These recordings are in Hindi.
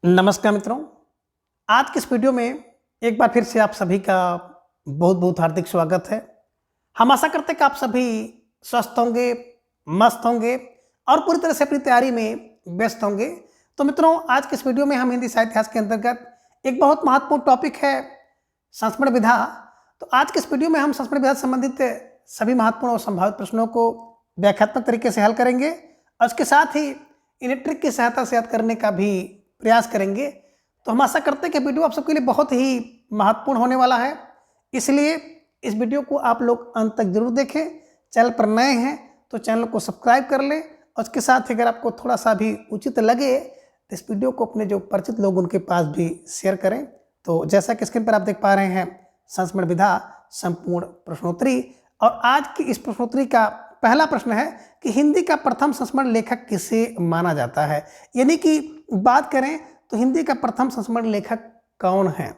नमस्कार मित्रों। आज के इस वीडियो में एक बार फिर से आप सभी का बहुत बहुत हार्दिक स्वागत है। हम आशा करते हैं कि आप सभी स्वस्थ होंगे, मस्त होंगे और पूरी तरह से अपनी तैयारी में व्यस्त होंगे। तो मित्रों, आज के इस वीडियो में हम हिंदी साहित्य इतिहास के अंतर्गत एक बहुत महत्वपूर्ण टॉपिक है संस्मरण विधा। तो आज के इस वीडियो में हम संस्मरण विधा से संबंधित सभी महत्वपूर्ण और संभावित प्रश्नों को व्याख्यात्मक तरीके से हल करेंगे और इसके साथ ही इलेक्ट्रिक की सहायता से याद करने का भी प्रयास करेंगे। तो हम आशा करते हैं कि वीडियो आप सबके लिए बहुत ही महत्वपूर्ण होने वाला है, इसलिए इस वीडियो को आप लोग अंत तक जरूर देखें। चैनल पर नए हैं तो चैनल को सब्सक्राइब कर लें और उसके साथ अगर आपको थोड़ा सा भी उचित लगे तो इस वीडियो को अपने जो परिचित लोग उनके पास भी शेयर करें। तो जैसा कि स्क्रीन पर आप देख पा रहे हैं, संस्मरण विधा संपूर्ण प्रश्नोत्तरी, और आज की इस प्रश्नोत्तरी का पहला प्रश्न है कि हिंदी का प्रथम संस्मरण लेखक किसे माना जाता है। यानी कि बात करें तो हिंदी का प्रथम संस्मरण लेखक कौन है।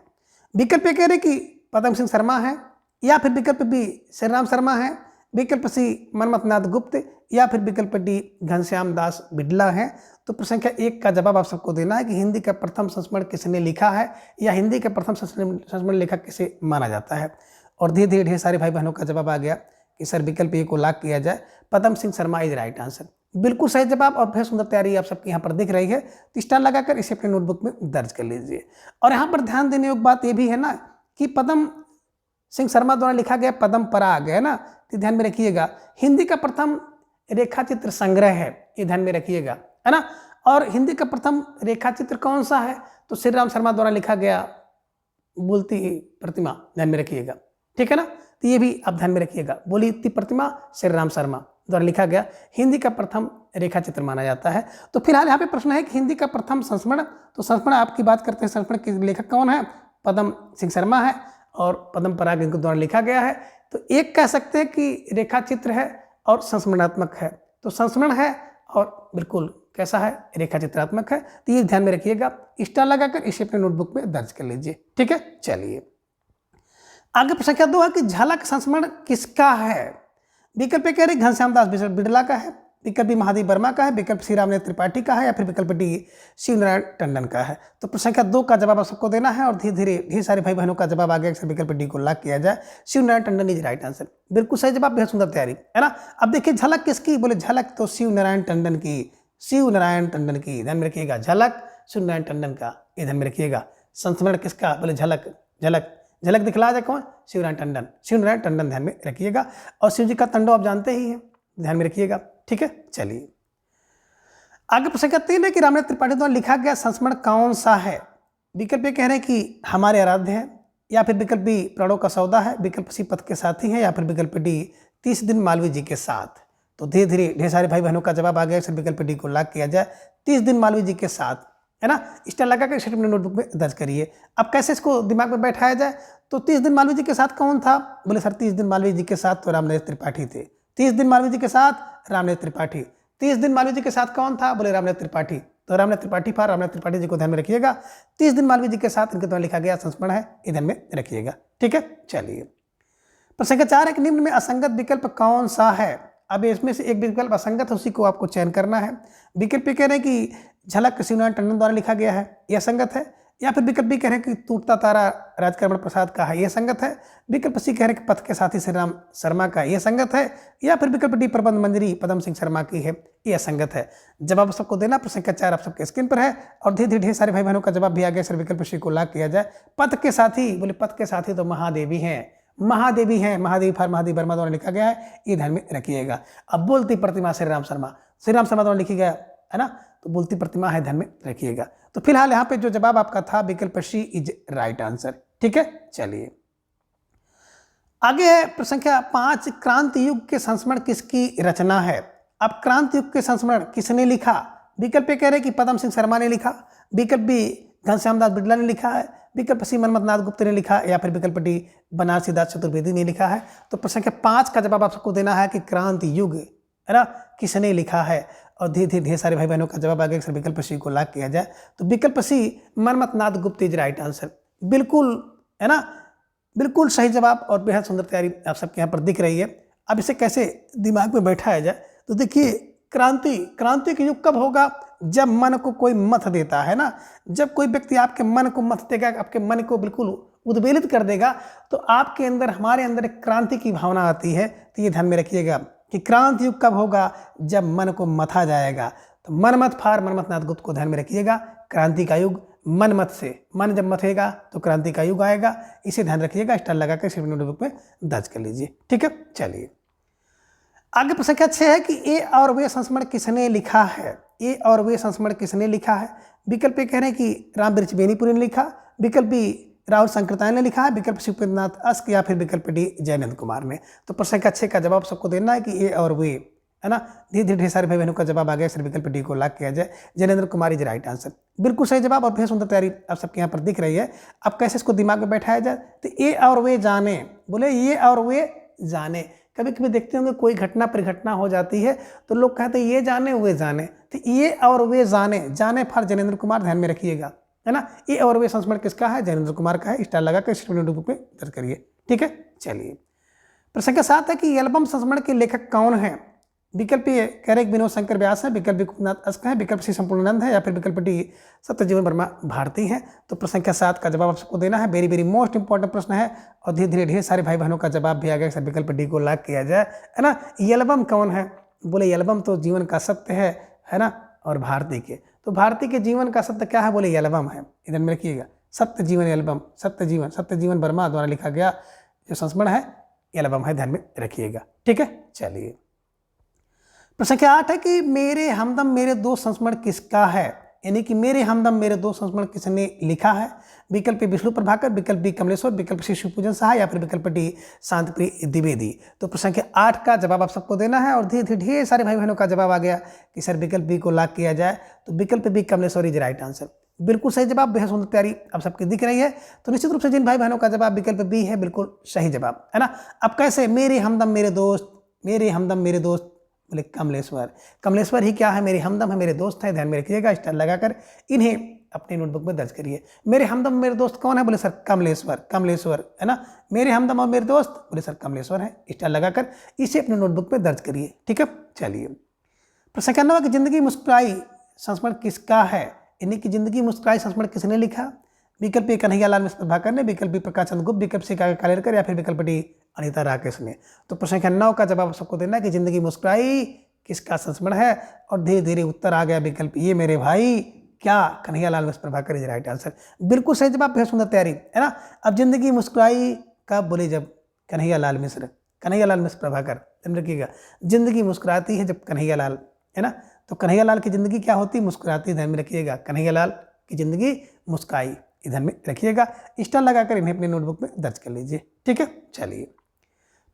विकल्प ए कह रहे कि पदम सिंह शर्मा है, या फिर विकल्प बी श्री राम शर्मा है, विकल्प सी मनमथ नाथ गुप्त, या फिर विकल्प डी घनश्याम दास बिड़ला है। तो प्रश्न संख्या 1 का जवाब आप सबको देना है कि हिंदी का प्रथम संस्मरण किसने लिखा है या हिंदी का प्रथम संस्मरण लेखक किसे माना जाता है। और धीरे धीरे ढेर सारे भाई बहनों का जवाब आ गया कि सर विकल्प ए को लॉक किया जाए, Padam Singh Sharma is right answer. बिल्कुल सही जवाब और बहुत सुंदर तैयारी आप सबके यहाँ पर दिख रही है, तो स्टार लगाकर इसे अपने नोटबुक में दर्ज कर लीजिए। और यहाँ पर ध्यान देने योग्य बात यह भी है ना कि पदम सिंह शर्मा द्वारा लिखा गया पदम पराग है ना, तो ध्यान में रखिएगा हिंदी का प्रथम रेखा चित्र संग्रह है, ये ध्यान में रखिएगा, है ना। और हिंदी का प्रथम रेखा चित्र कौन सा है, तो श्री राम शर्मा द्वारा लिखा गया बोलती प्रतिमा, ध्यान में रखिएगा, ठीक है ना। तो ये भी आप ध्यान में रखिएगा, बोलती प्रतिमा श्री राम शर्मा द्वारा लिखा गया हिंदी का प्रथम रेखा चित्र माना जाता है। तो फिलहाल यहाँ पे प्रश्न है कि हिंदी का प्रथम संस्मरण, तो संस्मरण आपकी बात करते हैं, संस्मरण के लेखक कौन है, पदम सिंह शर्मा है और पदम पराग इनके द्वारा लिखा गया है। तो एक कह सकते हैं कि रेखा चित्र है और संस्मरणात्मक है, तो संस्मरण है और बिल्कुल कैसा है, रेखा चित्रात्मक है। तो ये ध्यान में रखिएगा, स्टार लगाकर इसे अपने नोटबुक में दर्ज कर लीजिए, ठीक है। चलिए आगे प्रश्न संख्या 2 है कि झलक संस्मरण किसका है। विकल्प कह रहे घनश्याम दास बिड़ला का है, विकल्प बी महादेव वर्मा का है, विकल्प सी रामनाथ त्रिपाठी का है, या फिर विकल्प डी शिव नारायण टंडन का है। तो प्रश्न संख्या 2 का जवाब आप सबको देना है और धीरे धीरे ढेर सारे भाई बहनों का जवाब आ गया, विकल्प डी को लॉक किया जाए, Shiv Narayan Tandon is right answer. बिल्कुल सही जवाब, बेहद सुंदर तैयारी, है ना। अब देखिए झलक किसकी, बोले झलक तो शिव नारायण टंडन की, शिव नारायण टंडन की, ध्यान में रखिएगा, झलक शिव नारायण टंडन का, ये ध्यान में रखिएगा। संस्मरण किसका, बोले झलक, झलक झलक दिखला जाए कौन, शिवनारायण टंडन, शिवनारायण टंडन, ध्यान में रखिएगा। और शिव जी का तांडव आप जानते ही हैं, ध्यान में रखिएगा, ठीक है। चलिए आगे प्रश्न संख्या 3 है कि रामनाथ त्रिपाठी द्वारा लिखा गया संस्मरण कौन सा है। विकल्प कह रहे हैं कि हमारे आराध्य है, या फिर विकल्प बी प्राणों का सौदा है, विकल्प सी पथ के साथी है, या फिर विकल्प डी 30 दिन मालवीय जी के साथ। तो धीरे धीरे ढेर सारे भाई बहनों का जवाब आ गया, सर विकल्प डी को लॉक किया जाए, 30 दिन मालवीय जी के साथ, है ना। स्टार लगाकर इसे अपने नोटबुक में दर्ज करिए। अब कैसे इसको दिमाग में बैठाया जाए, तो 30 दिन मालवीय जी के साथ कौन था, बोले सर 30 दिन मालवीय जी के साथ तो रामनाथ त्रिपाठी थे, 30 दिन मालवीय जी के साथ रामनाथ त्रिपाठी, 30 दिन मालवीय जी के साथ कौन था, बोले रामनाथ त्रिपाठी, तो रामनाथ त्रिपाठी था, रामनाथ त्रिपाठी जी को ध्यान में रखिएगा। 30 दिन मालवीय जी के साथ इनके द्वारा लिखा गया संस्मरण है, ये ध्यान में रखिएगा, ठीक है। चलिए प्रश्न संख्या 4 है कि निम्न में असंगत विकल्प कौन सा है। अब इसमें से एक विकल्प असंगत है, उसी को आपको चयन करना है। विकल्प कह रहे हैं कि झलक शिवनारायण टंडन द्वारा लिखा गया है, यह संगत है, या फिर विकल्प बी कह रहे हैं कि टूटता तारा राजकमल प्रसाद का है, यह संगत है, विकल्प सी कह रहे हैं कि पथ के साथी श्री राम शर्मा का, यह संगत है, या फिर विकल्प डी प्रबंध मंजरी पदम सिंह शर्मा की है, यह संगत है। जवाब सबको देना, प्रश्न संख्या 4 आप सबके स्क्रीन पर है और धीरे धीरे ढेर सारे भाई बहनों का जवाब भी आ गया, सर विकल्प सी को लॉक किया जाए, पथ के साथी, बोले पथ के साथी तो महादेवी हैं, महादेवी हैं, महादेवी फार महादेवी वर्मा द्वारा लिखा गया है, ये ध्यान में रखिएगा। अब बोलती प्रतिमा श्री राम शर्मा, श्री राम शर्मा द्वारा लिखी गया है ना, तो बोलती प्रतिमा है, ध्यान में रखिएगा। तो फिलहाल यहाँ पे जो जवाब आपका था विकल्प सी इज राइट आंसर, ठीक है। चलिए आगे है प्रश्न संख्या 5, क्रांति युग के संस्मरण किसकी रचना है। अब क्रांति युग के संस्मरण किसने लिखा। विकल्प कह रहे हैं कि पदम सिंह शर्मा ने लिखा, विकल्प बी घनश्याम दास बिड़ला ने लिखा है, विकल्प सी मनमथ नाथ गुप्त ने लिखा, या फिर विकल्प डी बनारसी दास चतुर्वेदी ने लिखा है। तो प्रश्न संख्या 5 का जवाब आप सबको देना है कि क्रांति युग, है ना, किसने लिखा है। और धीरे धीरे ढेर सारे भाई बहनों का जवाब आ गया, सर विकल्प सी को लॉक किया जाए, तो विकल्प सी मनमथ नाथ गुप्त इज राइट आंसर। बिल्कुल, है ना, बिल्कुल सही जवाब और बेहद सुंदर तैयारी आप सबके यहाँ पर दिख रही है। अब इसे कैसे दिमाग में बैठाया जाए, तो देखिए क्रांति के युग कब होगा, जब मन को कोई मथ देता है ना, जब कोई व्यक्ति आपके मन को मथ देगा, आपके मन को बिल्कुल उद्वेलित कर देगा, तो आपके अंदर, हमारे अंदर एक क्रांति की भावना आती है। तो ये ध्यान में रखिएगा कि क्रांति युग कब होगा, जब मन को मथा जाएगा। तो मन मत फार मनमथ नाथ गुप्त को ध्यान में रखिएगा। क्रांति का युग मन मत से, मन जब मथेगा तो क्रांति का युग आएगा। इसे ध्यान रखिएगा, स्टार लगाकर सिर्फ नोटबुक में दर्ज कर लीजिए। ठीक है, चलिए आगे प्रश्न संख्या 6 है कि ए और वे संस्मरण किसने लिखा है। ए और वे संस्मरण किसने लिखा है। विकल्प ए कह रहे हैं कि राम वृक्ष बेनीपुरी ने लिखा, विकल्प बी राहुल शंकरताय ने लिखा है, विकल्प सी उपेंद्रनाथ अस्क, या फिर विकल्प डी जयनंद कुमार ने। तो प्रश्न संख्या 6 का जवाब सबको देना है कि ए और वे, है ना। धीरे धीरे ढेर सारे भाई बहनों का जवाब आ गया। सर विकल्प डी को लॉक किया जाए। Jainendra Kumar is right answer, बिल्कुल सही जवाब। और बेहद सुंदर तैयारी आप सबके यहाँ पर दिख रही है। अब कैसे इसको दिमाग में बैठाया जाए, तो ए और वे जाने, बोले ये और वे जाने। कभी कभी देखते होंगे कोई घटना परिघटना हो जाती है तो लोग कहते हैं ये जाने वे जाने, तो ये और वे जाने, जाने फॉर जयनेंद्र कुमार, ध्यान में रखिएगा, है ना। ये और वे संस्मरण किसका है, जयनेंद्र कुमार का है। स्टार लगाकर इस नोटबुक में दर्ज करिए। ठीक है, चलिए प्रश्न संख्या 7 है कि एल्बम संस्मरण के लेखक कौन है। विकल्प ए कह रहे विनोद शंकर व्यास है, विकल्प बी कुमार अस्क है, विकल्प सी संपूर्णानंद है, या फिर विकल्प डी सत्यजीवन वर्मा भारती है। तो प्रश्न संख्या 7 का जवाब आप सबको देना है। वेरी वेरी मोस्ट इंपॉर्टेंट प्रश्न है और धीरे धीरे ढेर सारे भाई बहनों का जवाब भी आ गया। सर विकल्प डी को लॉक किया जाए, है ना। एल्बम कौन है, बोले एल्बम तो जीवन का सत्य है ना। और भारती के, तो भारती के जीवन का सत्य क्या है, बोले एल्बम है। इधर में रखिएगा, सत्य जीवन एल्बम, सत्यजीवन वर्मा द्वारा लिखा गया जो संस्मरण है एल्बम है, ध्यान में रखिएगा। ठीक है, चलिए प्रश्न संख्या 8 है कि मेरे हमदम मेरे दोस्त संस्मरण किसका है, यानी कि मेरे हमदम मेरे दोस्त संस्मरण किसने लिखा है। विकल्प विष्णु प्रभाकर, विकल्प बी कमलेश्वर, विकल्प सी शिवपूजन साहा, या फिर विकल्प डी शांतिप्रिय द्विवेदी। तो प्रश्न संख्या 8 का जवाब आप सबको देना है और धीरे धीरे ढेर सारे भाई बहनों का जवाब आ गया कि सर विकल्प बी को लॉक किया जाए। तो विकल्प B Kamleshwar is right answer, बिल्कुल सही जवाब। बेहद सुंदर तैयारी आप सबकी दिख रही है। तो निश्चित रूप से जिन भाई बहनों का जवाब विकल्प बी है, बिल्कुल सही जवाब, है ना। अब कैसे, मेरे हमदम मेरे दोस्त, मेरे हमदम मेरे दोस्त, बोले कमलेश्वर। कमलेश्वर ही क्या है, मेरे हमदम है, मेरे दोस्त है, ध्यान में रखिएगा। स्टार लगाकर इन्हें अपनी नोटबुक में दर्ज करिए। मेरे हमदम मेरे दोस्त कौन है, बोले सर कमलेश्वर, कमलेश्वर, है ना। मेरे हमदम और मेरे दोस्त, बोले सर कमलेश्वर है। स्टार लगाकर इसे अपनी नोटबुक में दर्ज करिए। ठीक है, चलिए प्रश्न संख्या 9 कि जिंदगी मुस्कुराई संस्मरण किसका है, यानी कि जिंदगी मुस्कुराई संस्मरण किसने लिखा। विकल्प ए कन्हैयालाल मिश्र प्रभाकर ने, विकल्प बी प्रकाश चंद्र गुप्त, विकल्प सी काका कालेलकर, या फिर विकल्प डी अनीता राकेश ने। तो प्रश्न संख्या 9 का जवाब सबको देना है कि जिंदगी मुस्कुराई किसका संस्मरण है। और धीरे धीरे उत्तर आ गया विकल्प ये मेरे भाई क्या, कन्हैयालाल मिश्र प्रभाकर इज राइट आंसर, बिल्कुल सही जवाब। बेहद सुंदर तैयारी, है ना। अब जिंदगी मुस्कुराई कब, बोले जब कन्हैयालाल मिश्र प्रभाकर, ध्यान रखिएगा। जिंदगी मुस्कुराती है जब कन्हैयालाल, है ना। तो कन्हैयालाल की जिंदगी क्या होती, मुस्कुराती, ध्यान में रखिएगा। कन्हैयालाल की जिंदगी मुस्काई, ध्यान में रखिएगा। स्टार लगाकर इन्हें अपनी नोटबुक में दर्ज कर लीजिए। ठीक है, चलिए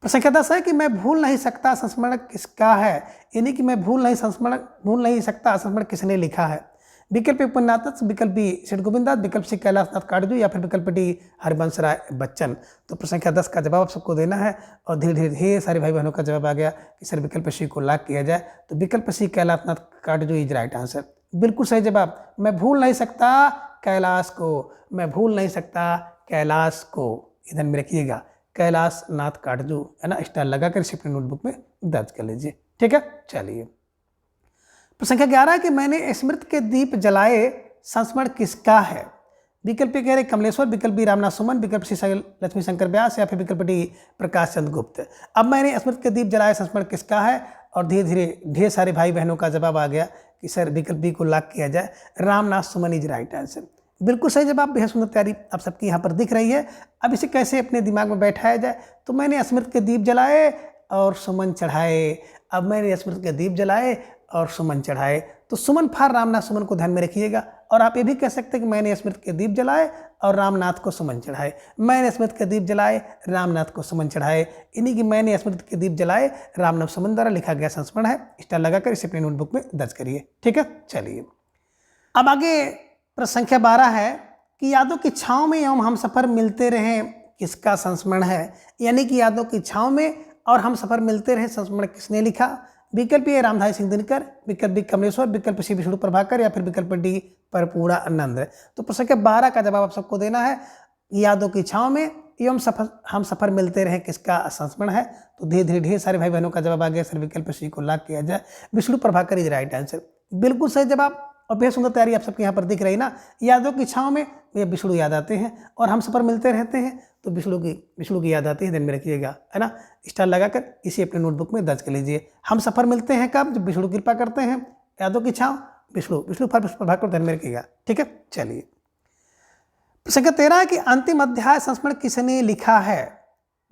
प्रश्न संख्या 10 है कि मैं भूल नहीं सकता संस्मरण किसका है, यानी कि मैं भूल नहीं सकता संस्मरण किसने लिखा है। विकल्प उपन्यास, विकल्प बी सेठ गोविंदास, विकल्प सी कैलाशनाथ काटजू, या फिर विकल्प डी हरिवंश राय बच्चन। तो प्रश्न संख्या 10 का जवाब सबको देना है और धीरे धीरे ढेर सारे भाई बहनों का जवाब आ गया कि सर विकल्प सी को लॉक किया जाए। तो विकल्प C Kailashnath Katju is right answer, बिल्कुल सही जवाब। मैं भूल नहीं सकता कैलाश को, मैं भूल नहीं सकता कैलाश को, इधर में रखिएगा। कैलाश नाथ काटजू, है ना। स्टार लगाकर इसे अपनी नोटबुक में दर्ज कर लीजिए। ठीक है, चलिए प्रश्न संख्या 11 है कि मैंने स्मृति के दीप जलाए संस्मरण किसका है। विकल्प कह रहे कमलेश्वर, विकल्प बी रामनाथ सुमन, विकल्प सी लक्ष्मी शंकर व्यास, या फिर विकल्प डी प्रकाश चंद्र गुप्त। अब मैंने स्मृति के दीप जलाए संस्मरण किसका है और धीरे धीरे ढेर सारे भाई बहनों का जवाब आ गया कि सर विकल्प बी को लॉक किया जाए। रामनाथ सुमन इज राइट आंसर, बिल्कुल सही जवाब। बेहद सुंदर तैयारी आप सबकी यहाँ पर दिख रही है। अब इसे कैसे अपने दिमाग में बैठाया जाए, तो मैंने स्मृति के दीप जलाए और सुमन चढ़ाए। अब मैंने स्मृति के दीप जलाए और सुमन चढ़ाए, तो सुमन फार रामनाथ सुमन को ध्यान में रखिएगा। और आप ये भी कह सकते हैं कि मैंने स्मृति के दीप जलाए और रामनाथ को सुमन चढ़ाए। मैंने स्मृति के दीप जलाए, रामनाथ को सुमन चढ़ाए, इन्हीं की मैंने स्मृति के दीप जलाए रामनाथ सुमन द्वारा लिखा गया संस्मरण है। स्टार लगाकर इसे अपनी नोटबुक में दर्ज करिए। ठीक है, चलिए अब आगे प्रश्न संख्या 12 है कि यादों की छाँव में एवं हम सफ़र मिलते रहे किसका संस्मरण है, यानी कि यादों की छाँव में और हम सफ़र मिलते रहे संस्मरण किसने लिखा। विकल्प ए रामधारी सिंह दिनकर, विकल्प बी कमलेश्वर, विकल्प सी विष्णु प्रभाकर, या फिर विकल्प डी परपूर्णानंद। तो प्रश्न संख्या 12 का जवाब आप सबको देना है। यादों की छाँव में एवं हम सफ़र मिलते रहे किसका संस्मरण है। तो धीरे धीरे ढेर सारे भाई बहनों का जवाब आ गया, सर विकल्प सी को लॉक किया जाए। Vishnu Prabhakar is right answer, बिल्कुल सही जवाब। और बेहद सुंदर तैयारी आप सबके यहाँ पर दिख रही ना। यादों की छाँव में ये विष्णु याद आते हैं और हम सफ़र मिलते रहते हैं तो विष्णु की याद आती है, ध्यान में रखिएगा, है ना। स्टार लगाकर इसे अपने नोटबुक में दर्ज कर लीजिए। हम सफ़र मिलते हैं कब? जब विष्णु कृपा करते हैं। यादों की छाँव विष्णु फल प्रभाकर, ध्यान में रखिएगा, ठीक है। चलिए, प्रसंग 13 है कि अंतिम अध्याय संस्मरण किसने लिखा है?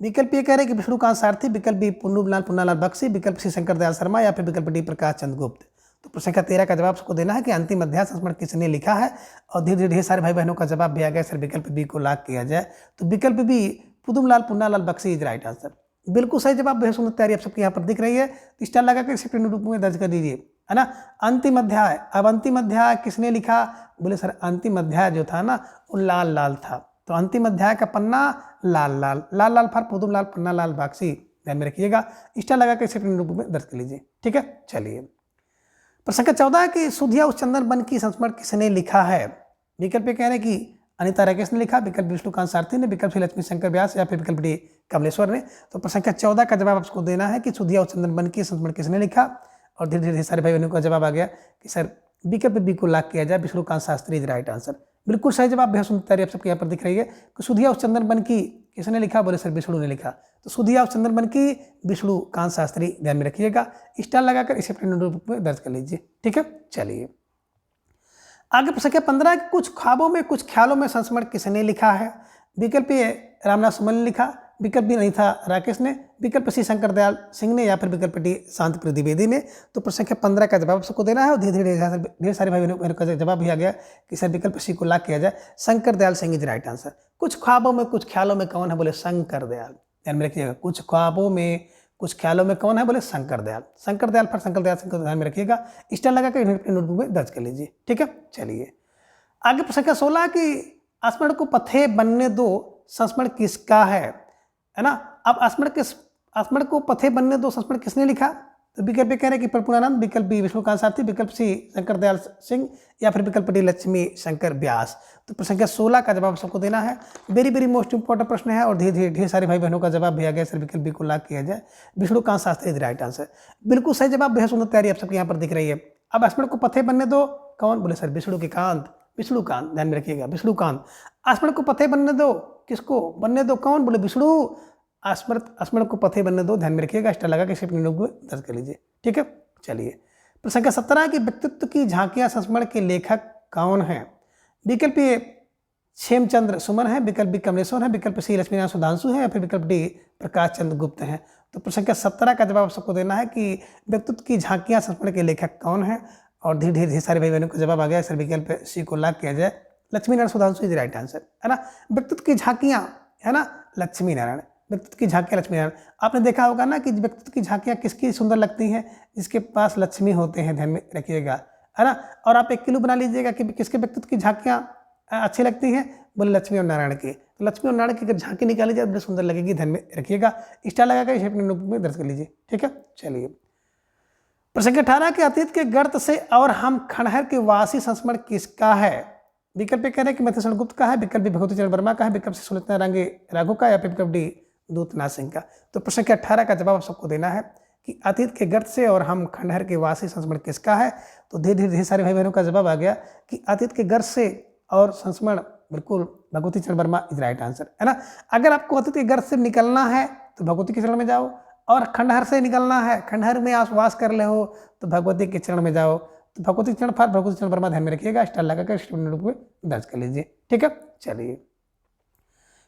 विकल्प ये कह रहे हैं कि विष्णुकांत सारथी, विकल्प बी पुन्नूलाल बख्शी, विकल्प सी शंकर दयाल शर्मा या फिर विकल्प डी प्रकाश चंद्र गुप्त। तो प्रश्न का 13 का जवाब सबको देना है कि अंतिम अध्याय संस्मरण किसने लिखा है। और धीरे धीरे ढेर सारे भाई बहनों का जवाब भी आ गया। सर विकल्प बी को लॉक किया जाए तो विकल्प B Punnulal Bakshi is right answer. बिल्कुल सही जवाब। बेहद सुंदर तैयारी आप सबके यहाँ पर दिख रही है। तो स्टार लगा कर इसे रूप में दर्ज कर दीजिए, है ना। अंतिम अध्याय, अब अंतिम अध्याय किसने लिखा? बोले सर अंतिम अध्याय जो था ना वो लाल लाल था, तो अंतिम अध्याय का पन्ना लाल लाल फॉर पुन्नूलाल पन्नालाल बख्शी, ध्यान में रखिएगा। स्टार लगा कर इसे रूप में दर्ज कर लीजिए, ठीक है। चलिए, प्रश्न 14 है कि सुधिया उस चंदन बन की संस्मरण किसने लिखा है? विकल्प कह रहे हैं कि अनिता राकेश ने लिखा, विकल्प विष्णुकांत सारथी ने, विकल्प लक्ष्मी शंकर व्यास या फिर विकल्प डी कमलेश्वर ने। तो प्रश्न 14 का जवाब आपको देना है कि सुधिया उस चंदन बन की संस्मरण किसने लिखा। और धीरे धीरे सारे भाई बहनों का जवाब आ गया कि सर विकल्प बी को लॉक किया जाए, Vishnukant Shastri is right answer. बिल्कुल सही जवाब। बेहद सुंदर तैयारी आप सबके यहाँ पर दिख रही है कि सुधिया उस चंदन बन की किसने लिखा? बोले सर विष्णु ने लिखा। तो सुधिया उस चंदन बन की विष्णुकांत शास्त्री, ध्यान में रखिएगा। स्टार लगाकर इसे अपने नोटबुक में दर्ज कर लीजिए, ठीक है। चलिए, आगे प्रश्न 15 कि कुछ ख्वाबों में कुछ ख्यालों में संस्मरण किसने लिखा है? विकल्प ए रामनाथ सुमन ने लिखा, विकल्प बी अनिता राकेश ने, विकल्प सी शंकर दयाल सिंह ने या फिर विकल्प डी शांति द्विवेदी ने। तो प्रश्न 15 का जवाब सबको देना है। और धीरे धीरे ढेर सारे भाई बहनों का जवाब भी आ गया कि सर विकल्प सी को लॉक किया जाए, Shankar Dayal Singh is right answer. कुछ ख्वाबों में कुछ ख्यालों में कौन है? बोले शंकर दयाल, ध्यान में रखिएगा। कुछ ख्वाबों में कुछ ख्यालों में कौन है? बोले शंकर दयाल पर शंकर दयाल सिंह को ध्यान में रखिएगा। स्टार लगाकर अपने नोटबुक में दर्ज कर लीजिए, ठीक है। चलिए, आगे प्रश्न 16 कि स्मरण को पथे बनने दो संस्मरण किसका है ना। अब स्मरण को पथे बनने दो संस्मरण किसने लिखा? तो विकल्प कह रहे हैं कि प्रपूर्णानंद, विकल्प बी विष्णुकांत सारथी, विकल्प सी शंकर दयाल सिंह या फिर विकल्प डी लक्ष्मी शंकर व्यास। तो प्रश्न 16 का जवाब सबको देना है। वेरी मोस्ट इंपॉर्टेंट प्रश्न है और धीरे धीरे ढेर सारे भाई बहनों का जवाब भी आ गया। सर विकल्प बी को लॉक किया जाए, Vishnukant Shastri is right answer. बिल्कुल सही जवाब। बेहद सुंदर तैयारी आप सबके यहाँ पर दिख रही है। अब स्मरण को पथे बनने दो कौन? बोले सर विष्णुकांत, ध्यान में रखिएगा, विष्णुकांत। स्मरण को पथे बनने दो किसको बनने दो? कौन? बोले विष्णु। स्मरण को पथे बनने दो, ध्यान में रखिएगा। स्टार लगा के अपने नोटबुक में दर्ज कर लीजिए, ठीक है। चलिए, प्रश्न 17 की व्यक्तित्व की झांकियां संस्मरण के लेखक कौन है? विकल्प ए क्षेमचंद्र सुमन है, विकल्प बी कमलेश्वर है, विकल्प सी लक्ष्मीनारायण सुधांशु है या फिर विकल्प डी प्रकाश चंद्र गुप्त है। तो प्रश्न 17 का जवाब सबको देना है कि व्यक्तित्व की झांकियां संस्मरण के लेखक कौन है। और धीरे धीरे सारे भाई बहनों का जवाब आ गया। सर विकल्प सी को लॉक किया जाए, Laxminarayan Sudhanshu is right answer, है ना। व्यक्तित्व की झांकियां, है ना, लक्ष्मीनारायण। व्यक्तित्व की झांकियां लक्ष्मीनारायण। आपने देखा होगा ना कि व्यक्तित्व की झांकियां किसकी सुंदर लगती हैं? जिसके पास लक्ष्मी होते हैं, ध्यान में रखिएगा, है ना। और आप एक क्लू बना लीजिएगा कि किसके व्यक्तित्व की झांकियां अच्छी लगती हैं? बोले लक्ष्मी और नारायण की। तो लक्ष्मी और नारायण की अगर झांकी निकाली जाए बड़ी सुंदर लगेगी, ध्यान में रखिएगा। स्टार लगाकर इसे अपने नोटबुक में दर्ज कर लीजिए, ठीक है। चलिए, प्रश्न 18 के अतीत के गर्त से और हम खंडहर के वासी संस्मरण किसका है? विकल्प कह रहे हैं कि मधुसूदन गुप्त का है, विकल्प बी भगवती चरण वर्मा का है, विकल्प सी सुलोचना रांगे राघु का या फिर विकल्प डी दूतनाथ सिंह का। तो प्रश्न 18 का जवाब सबको देना है कि अतीत के गर्त से और हम खंडहर के वासी संस्मरण किसका है। तो धीरे धीरे सारे भाई बहनों का जवाब आ गया कि अतीत के गर्त से और संस्मरण बिल्कुल भगवती चरण वर्मा इज राइट आंसर, है ना। अगर आपको अतीत के गर्त से निकलना है तो भगवती के चरण में जाओ, और खंडहर से निकलना है, खंडहर में आप वास कर ले हो तो भगवती के चरण में जाओ। तो भगवती चरण फॉर भगवती चरण वर्मा, ध्यान में रखिएगा। स्टार लगाकर रूप में दर्ज कर लीजिए, ठीक है। चलिए,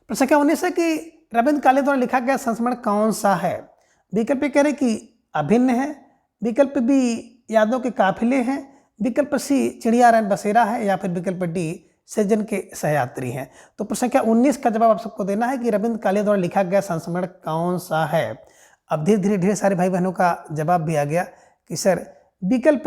प्रश्न 19 है कि रविंद्र काले द्वारा लिखा गया संस्मरण कौन सा है? विकल्प कह रहे कि अभिन्न है, विकल्प बी यादों के काफिले हैं, विकल्प सी चिड़िया रैन बसेरा है या फिर विकल्प डी सृजन के सहयात्री हैं। तो प्रश्न 19 का जवाब आप सबको देना है कि रविंद्र काले द्वारा लिखा गया संस्मरण कौन सा है। अब धीरे धीरे ढेर सारे भाई बहनों का जवाब भी आ गया कि सर विकल्प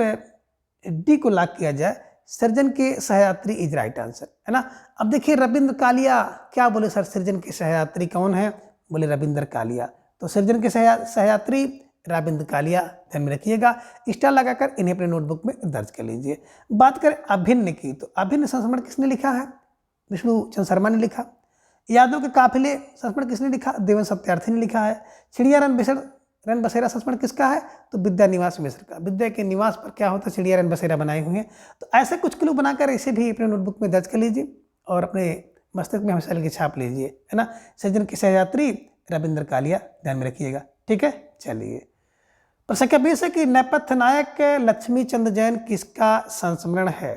डी को लॉक किया जाए, सृजन के सहयात्री इज राइट आंसर, है ना। अब देखिए रविंद्र कालिया क्या बोले सर, सृजन के सहयात्री कौन है? बोले रविंद्र कालिया। तो सृजन के सहयात्री रविंद्र कालिया, ध्यान में रखिएगा। स्टार लगाकर इन्हें अपने नोटबुक में दर्ज कर लीजिए। बात करें अभिन्न की, तो अभिन्न संस्मरण किसने लिखा है? विष्णु चंद्र शर्मा ने लिखा। यादों के काफिले संस्मरण किसने लिखा? देवन सत्यार्थी ने लिखा है। चिड़िया रन रैन बसेरा संस्मरण किसका है? तो विद्या निवास मिश्र का। विद्या के निवास पर क्या होता है? चिड़िया रैन बसेरा बनाए हुए हैं। तो ऐसे कुछ क्लू बनाकर इसे भी अपने नोटबुक में दर्ज कर लीजिए और अपने मस्तिष्क में हमेशा लिखे छाप लीजिए, है ना। सज्जन के सहयात्री रविंद्र कालिया, ध्यान में रखिएगा, ठीक है। चलिए, प्रश्न संख्या 20 है कि नेपथ्य नायक लक्ष्मी चंद जैन किसका संस्मरण है?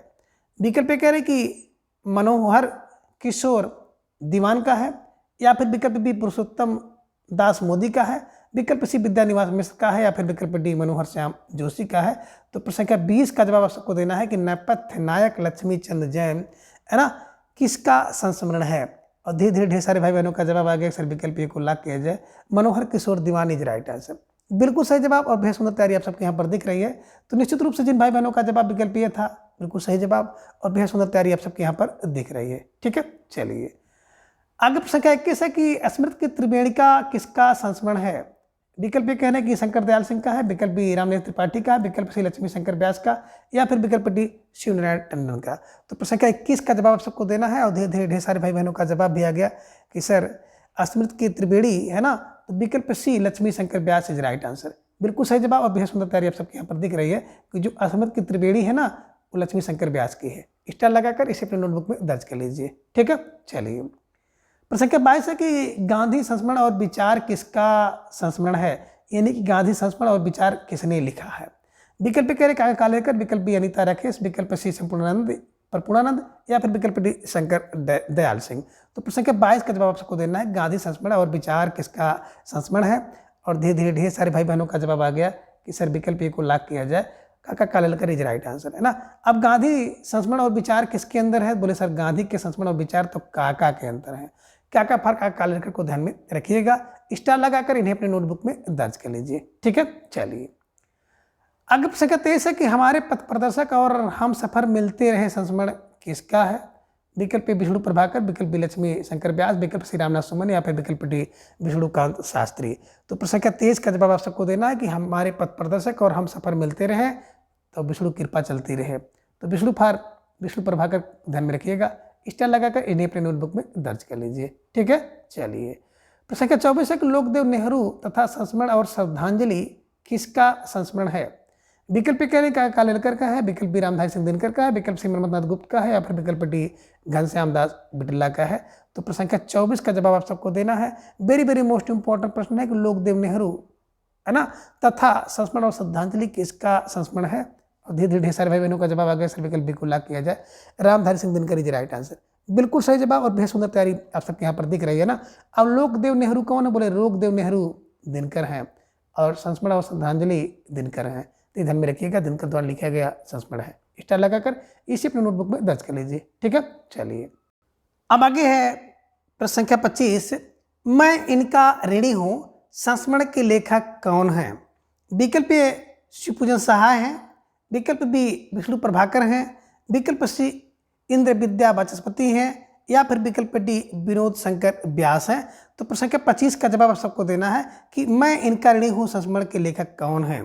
विकल्प कह रहे कि मनोहर किशोर दीवान का है, या फिर विकल्प बी पुरुषोत्तम दास मोदी का है, विकल्प सी विद्यानिवास मिश्र का है, या फिर विकल्प डी मनोहर श्याम जोशी का है। तो प्रश्न संख्या 20 का जवाब आप सबको देना है कि नेपथ्य नायक लक्ष्मी चंद जैन, है ना, किसका संस्मरण है। और धीरे धीरे ढेर सारे भाई बहनों का जवाब आ गया। सर विकल्प ए को लॉक किया जाए, मनोहर किशोर दीवान इज राइट आंसर, बिल्कुल सही जवाब। और बेहद सुंदर तैयारी आप सबके यहाँ पर दिख रही है। तो निश्चित रूप से जिन भाई बहनों का जवाब विकल्प ए था, बिल्कुल सही जवाब, और बेहद सुंदर तैयारी आप सबके यहाँ पर दिख रही है, ठीक है। चलिए, आगे प्रश्न संख्या 21 है कि स्मृति की त्रिवेणिका किसका संस्मरण है? विकल्प ये कहना है कि शंकर दयाल सिंह का है, विकल्प बी रामनेत्र त्रिपाठी का, विकल्प सी लक्ष्मी शंकर व्यास का, या फिर विकल्प डी शिवनारायण टंडन का। तो प्रश्न संख्या 21 का जवाब आप सबको देना है। और धीरे धीरे ढेर सारे भाई बहनों का जवाब भी आ गया कि सर स्मृति की त्रिवेणी, है ना, तो विकल्प सी लक्ष्मी शंकर व्यास इज राइट आंसर, बिल्कुल सही जवाब। और बेहद सुंदर तैयारी आप सबके यहाँ पर दिख रही है कि जो स्मृति की त्रिवेणी है ना, वो लक्ष्मी शंकर व्यास की है। स्टार लगाकर इसे अपने नोटबुक में दर्ज कर लीजिए, ठीक है। चलिए, प्रश्न संख्या 22 है कि गांधी संस्मरण और विचार किसका संस्मरण है? यानी कि गांधी संस्मरण और विचार किसने लिखा है? विकल्प कह रहे काका कालेकर, विकल्प बी अनीता राकेश, विकल्प सी संपूर्णानंद प्रपूर्णानंद, या फिर विकल्प डी शंकर दयाल सिंह। तो प्रश्न संख्या 22 का जवाब आप सबको देना है, गांधी संस्मरण और विचार किसका संस्मरण है। और धीरे धीरे ढेर सारे भाई बहनों का जवाब आ गया कि सर विकल्प ए को लॉक किया जाए, काका कालेकर इज राइट आंसर, है ना। अब गांधी संस्मरण और विचार किसके अंदर है? बोले सर गांधी के संस्मरण और विचार तो काका के अंदर है। काका फर काका कालेकर को ध्यान में रखिएगा, स्टार लगाकर इन्हें अपने नोटबुक में दर्ज कर लीजिए, ठीक है। चलिए, अगला प्रश्न संख्या 23 है कि हमारे पथ प्रदर्शक और हम सफर मिलते रहे संस्मरण किसका है? विकल्प विष्णु प्रभाकर, विकल्प बी लक्ष्मी शंकर व्यास, विकल्प श्री रामनाथ सुमन, या फिर विकल्प डी विष्णुकांत शास्त्री। तो प्रश्न संख्या 23 का जवाब आप सबको देना है कि हमारे पथ प्रदर्शक और हम सफर मिलते रहे तो विष्णु कृपा चलती रहे। तो विष्णु प्रभाकर ध्यान में रखिएगा, स्टार लगाकर इन्हें अपने नोटबुक में दर्ज कर लीजिए, ठीक है। चलिए, प्रश्न संख्या 24 है कि लोकदेव नेहरू तथा संस्मरण और श्रद्धांजलि किसका संस्मरण है? विकल्प कह रहे काका कालेकर का है, विकल्प बी रामधारी सिंह दिनकर का है, विकल्प सी मन्मथनाथ गुप्त का है, या फिर विकल्प डी घनश्याम दास बिटला का है। तो प्रश्न संख्या 24 का जवाब आप सबको देना है। वेरी वेरी मोस्ट इंपॉर्टेंट प्रश्न है कि लोकदेव नेहरू, है ना, तथा संस्मरण और श्रद्धांजलि किसका संस्मरण है। और धीरे धीरे ढेर सारे भाई बहनों का जवाब आ गया, सर विकल्प बी को लॉक किया जाए, Ramdhari Singh Dinkar is right answer, बिल्कुल सही जवाब। और बेहद सुंदर तैयारी आप सबके यहाँ पर दिख रही है ना। अब लोकदेव नेहरू कौन है? बोले लोकदेव नेहरू दिनकर हैं, और संस्मरण और श्रद्धांजलि दिनकर हैं। तो ध्यान में रखिएगा, दिनकर द्वारा लिखा गया संस्मरण है। स्टार लगाकर इसे अपने नोटबुक में दर्ज कर लीजिए, ठीक है। चलिए, अब आगे है प्रश्न संख्या 25, मैं इनका ऋणी हूँ संस्मरण के लेखक कौन है? विकल्प ए शिवपूजन सहाय हैं, विकल्प बी विष्णु प्रभाकर हैं, विकल्प सी इंद्र विद्या वाचस्पति हैं, या फिर विकल्प डी विनोद शंकर व्यास हैं। तो प्रश्न संख्या 25 का जवाब आप सबको देना है कि मैं इनका ऋणी हूँ संस्मरण के लेखक कौन है।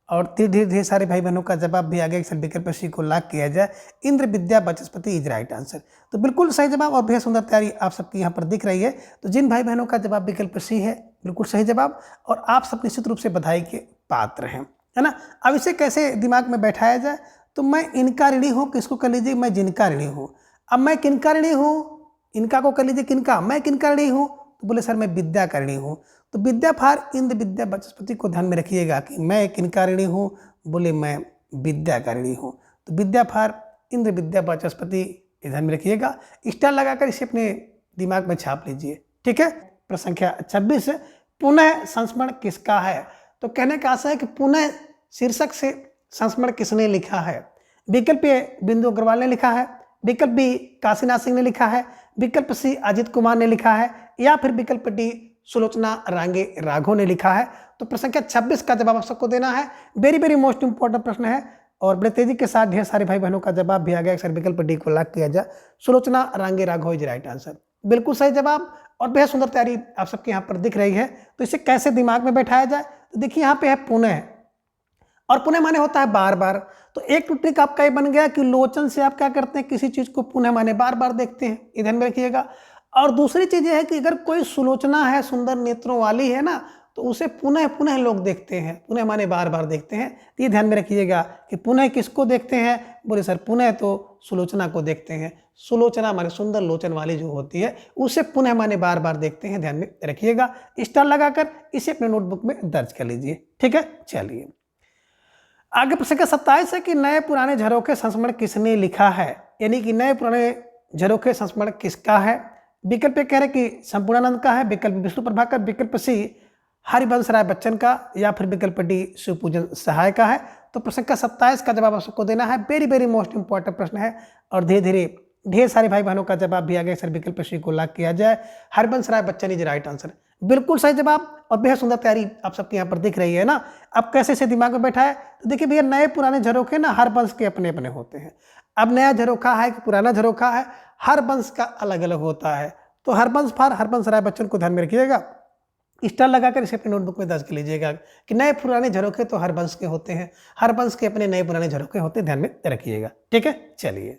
और धीरे धीरे सारे भाई बहनों का जवाब भी आ गया कि सर विकल्प सी को लॉक किया जाए, इंद्र विद्या वाचस्पति इज राइट आंसर। तो बिल्कुल सही जवाब और बेहद सुंदर तैयारी आप सबकी यहाँ पर दिख रही है। तो जिन भाई बहनों का जवाब विकल्प सी है, बिल्कुल सही जवाब, और आप सब निश्चित रूप से बधाई के पात्र हैं, है ना। अब इसे कैसे दिमाग में बैठाया जाए? तो मैं इनका ऋणी हूँ, किसको कर लीजिए? मैं जिनका ऋणी हूँ। अब मैं किनका ऋणी हूँ? इनका को कर लीजिए किनका? मैं किनका ऋणी हूँ? तो बोले सर मैं विद्या का ऋणी हूँ। तो विद्या फार इंद्र विद्या वाचस्पति को ध्यान में रखिएगा कि मैं किनका ऋणी हूँ? बोले मैं विद्या का ऋणी हूँ। तो विद्या फार इंद्र विद्या वाचस्पति ध्यान में रखिएगा, स्टार लगाकर इसे अपने दिमाग में छाप लीजिए, ठीक है। प्रश्न संख्या 26, पुनः संस्मरण किसका है? तो कहने का आशा है कि पुनः शीर्षक से संस्मरण किसने लिखा है? विकल्प ए बिंदु अग्रवाल ने लिखा है, विकल्प बी काशीनाथ सिंह ने लिखा है, विकल्प सी अजित कुमार ने लिखा है, या फिर विकल्प डी सुलोचना रांगे राघव ने लिखा है। तो प्रश्न संख्या 26 का जवाब आप सबको देना है। वेरी वेरी मोस्ट इंपॉर्टेंट प्रश्न है, और बड़े तेजी के साथ ढेर सारे भाई बहनों का जवाब भी आ गया। सर विकल्प डी को लॉक किया जाए, सुलोचना रांगे राघव इज राइट आंसर, बिल्कुल सही जवाब, और बेहद सुंदर तैयारी आप सबके यहाँ पर दिख रही है। तो इसे कैसे दिमाग में बैठाया जाए? तो देखिए यहाँ पे है पुनः, और पुनः माने होता है बार बार। तो एक ट्रिक आपका ये बन गया कि लोचन से आप क्या करते हैं, किसी चीज को पुनः माने बार बार देखते हैं, इधर में रखिएगा। और दूसरी चीज ये है कि अगर कोई सुलोचना है, सुंदर नेत्रों वाली है ना, तो उसे पुनः पुनः लोग देखते हैं, पुनः माने बार बार देखते हैं। तो ये ध्यान में रखिएगा कि पुनः किसको देखते हैं, बोले सर पुनः तो सुलोचना को देखते हैं। सुलोचना माने सुंदर लोचन वाली जो होती है उसे पुनः माने बार बार देखते हैं, ध्यान में रखिएगा। स्टार लगाकर इसे अपने नोटबुक में दर्ज कर लीजिए, ठीक है। चलिए आगे प्रश्न का 27 है कि नए पुराने झरोखे संस्मरण किसने लिखा है, यानी कि नए पुराने झरोखे संस्मरण किसका है। विकल्प कह रहे कि संपूर्णानंद का है, विकल्प विष्णु प्रभाकर, विकल्प सी हरिवंश राय बच्चन का, या फिर विकल्प डी शिवपूजन सहाय का है। तो प्रश्न का 27 का जवाब आप सबको देना है। वेरी वेरी मोस्ट इंपॉर्टेंट प्रश्न है और धीरे धीरे ढेर सारे भाई बहनों का जवाब भी आ गया। सर विकल्प सी को लॉक किया जाए, Harivansh Rai Bachchan is right answer, बिल्कुल सही जवाब और बेहद सुंदर तैयारी आप सबके यहाँ पर दिख रही है ना। अब कैसे से दिमाग में बैठा है, तो देखिए भैया नए पुराने झरोखे ना हर वंश के अपने अपने होते हैं। अब नया झरोखा है कि पुराना झरोखा है, हर वंश का अलग अलग होता है। तो हरवंश फार हरवंश राय बच्चन को ध्यान में रखिएगा, स्टार लगाकर इसे अपनी नोटबुक में दर्ज कर लीजिएगा कि नए पुराने झरोखे तो हर वंश के होते हैं, हर वंश के अपने नए पुराने झरोखे होते हैं, ध्यान में रखिएगा, ठीक है। चलिए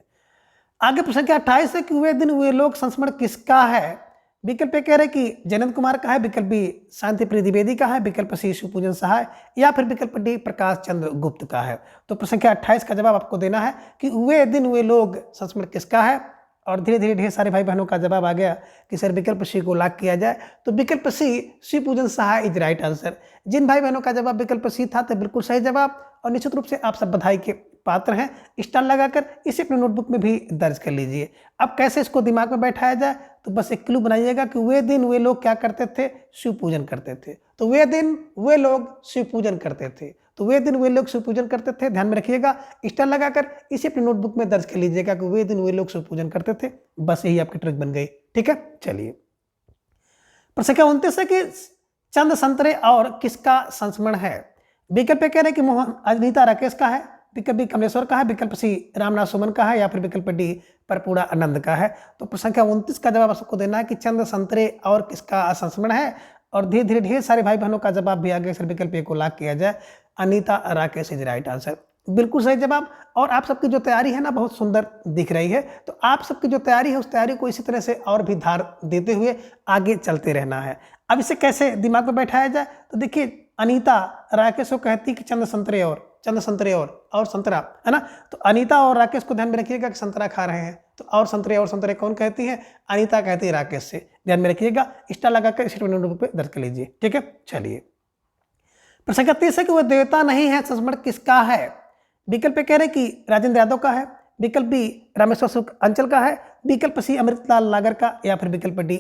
आगे प्रश्न क्या 28 है कि वे दिन वे लोग संस्मरण किसका है। विकल्प कह रहे कि जयंत कुमार का है, विकल्प बी शांति प्रिय द्विवेदी का है, विकल्प सी शिवपूजन सहाय, या फिर विकल्प डी प्रकाश चंद्र गुप्त का है। तो प्रश्न क्या 28 का जवाब आपको देना है कि वे दिन वे लोग संस्मरण किसका है। और धीरे धीरे ढेर सारे भाई बहनों का जवाब आ गया कि सर विकल्प सी को लॉक किया जाए। तो विकल्प सी शिवपूजन सहाय इज राइट आंसर। जिन भाई बहनों का जवाब विकल्प सी था तो बिल्कुल सही जवाब और निश्चित रूप से आप सब बधाई के पात्र हैं। स्टार लगाकर इसे अपने नोटबुक में भी दर्ज कर लीजिए। अब कैसे इसको दिमाग में बैठाया जाए, तो बस एक क्लू बनाइएगा कि वे दिन वे लोग क्या करते थे, शिव पूजन करते थे। तो वे दिन वे लोग शिव पूजन करते थे, तो वे दिन वे लोग शिव पूजन करते थे, ध्यान में रखिएगा। स्टार लगाकर इसे अपनी नोटबुक में दर्ज कर लीजिएगा कि वे दिन वे लोग शिव पूजन करते थे। बस यही आपकी ट्रिक बन गई, ठीक है। चलिए प्रश्न क्या 29 है कि चंद संतरे और किसका संस्मरण है। विकल्प कह रहे कि मोहन अनीता राकेश का है, विकल्प बी कमलेश्वर का है, विकल्प सी रामनाथ सुमन का है, या फिर विकल्प डी परपूड़ा आनंद का है। तो प्रश्न संख्या 29 का जवाब आपको देना है कि चंद संतरे और किसका संस्मरण है। और धीरे धीरे ढेर सारे भाई बहनों का जवाब भी आ गया। सर विकल्प ए को लॉक किया जाए, Anita Rakesh is right answer, बिल्कुल सही जवाब। और आप सबकी जो तैयारी है ना बहुत सुंदर दिख रही है। तो आप सबकी जो तैयारी है उस तैयारी को इसी तरह से और भी धार देते हुए आगे चलते रहना है। अब इसे कैसे दिमाग में बैठाया जाए, तो देखिए अनीता राकेश को कहती कि चंद संतरे और संतरा है ना। तो अनीता और राकेश को ध्यान में रखिएगा कि संतरा खा रहे हैं। तो और संतरे कौन कहती है, अनीता कहती है राकेश से, ध्यान में रखिएगा। स्टार लगाकर इसे नोटबुक पे दर्ज कर लीजिए, ठीक है। चलिए प्रश्न का 30 है कि वह देवता नहीं है संस्मरण किसका है। विकल्प कह रहे कि राजेंद्र यादव का है, विकल्प बी रामेश्वर शुक्ल अंचल का है, विकल्प सी अमृतलाल नागर का, या फिर विकल्प डी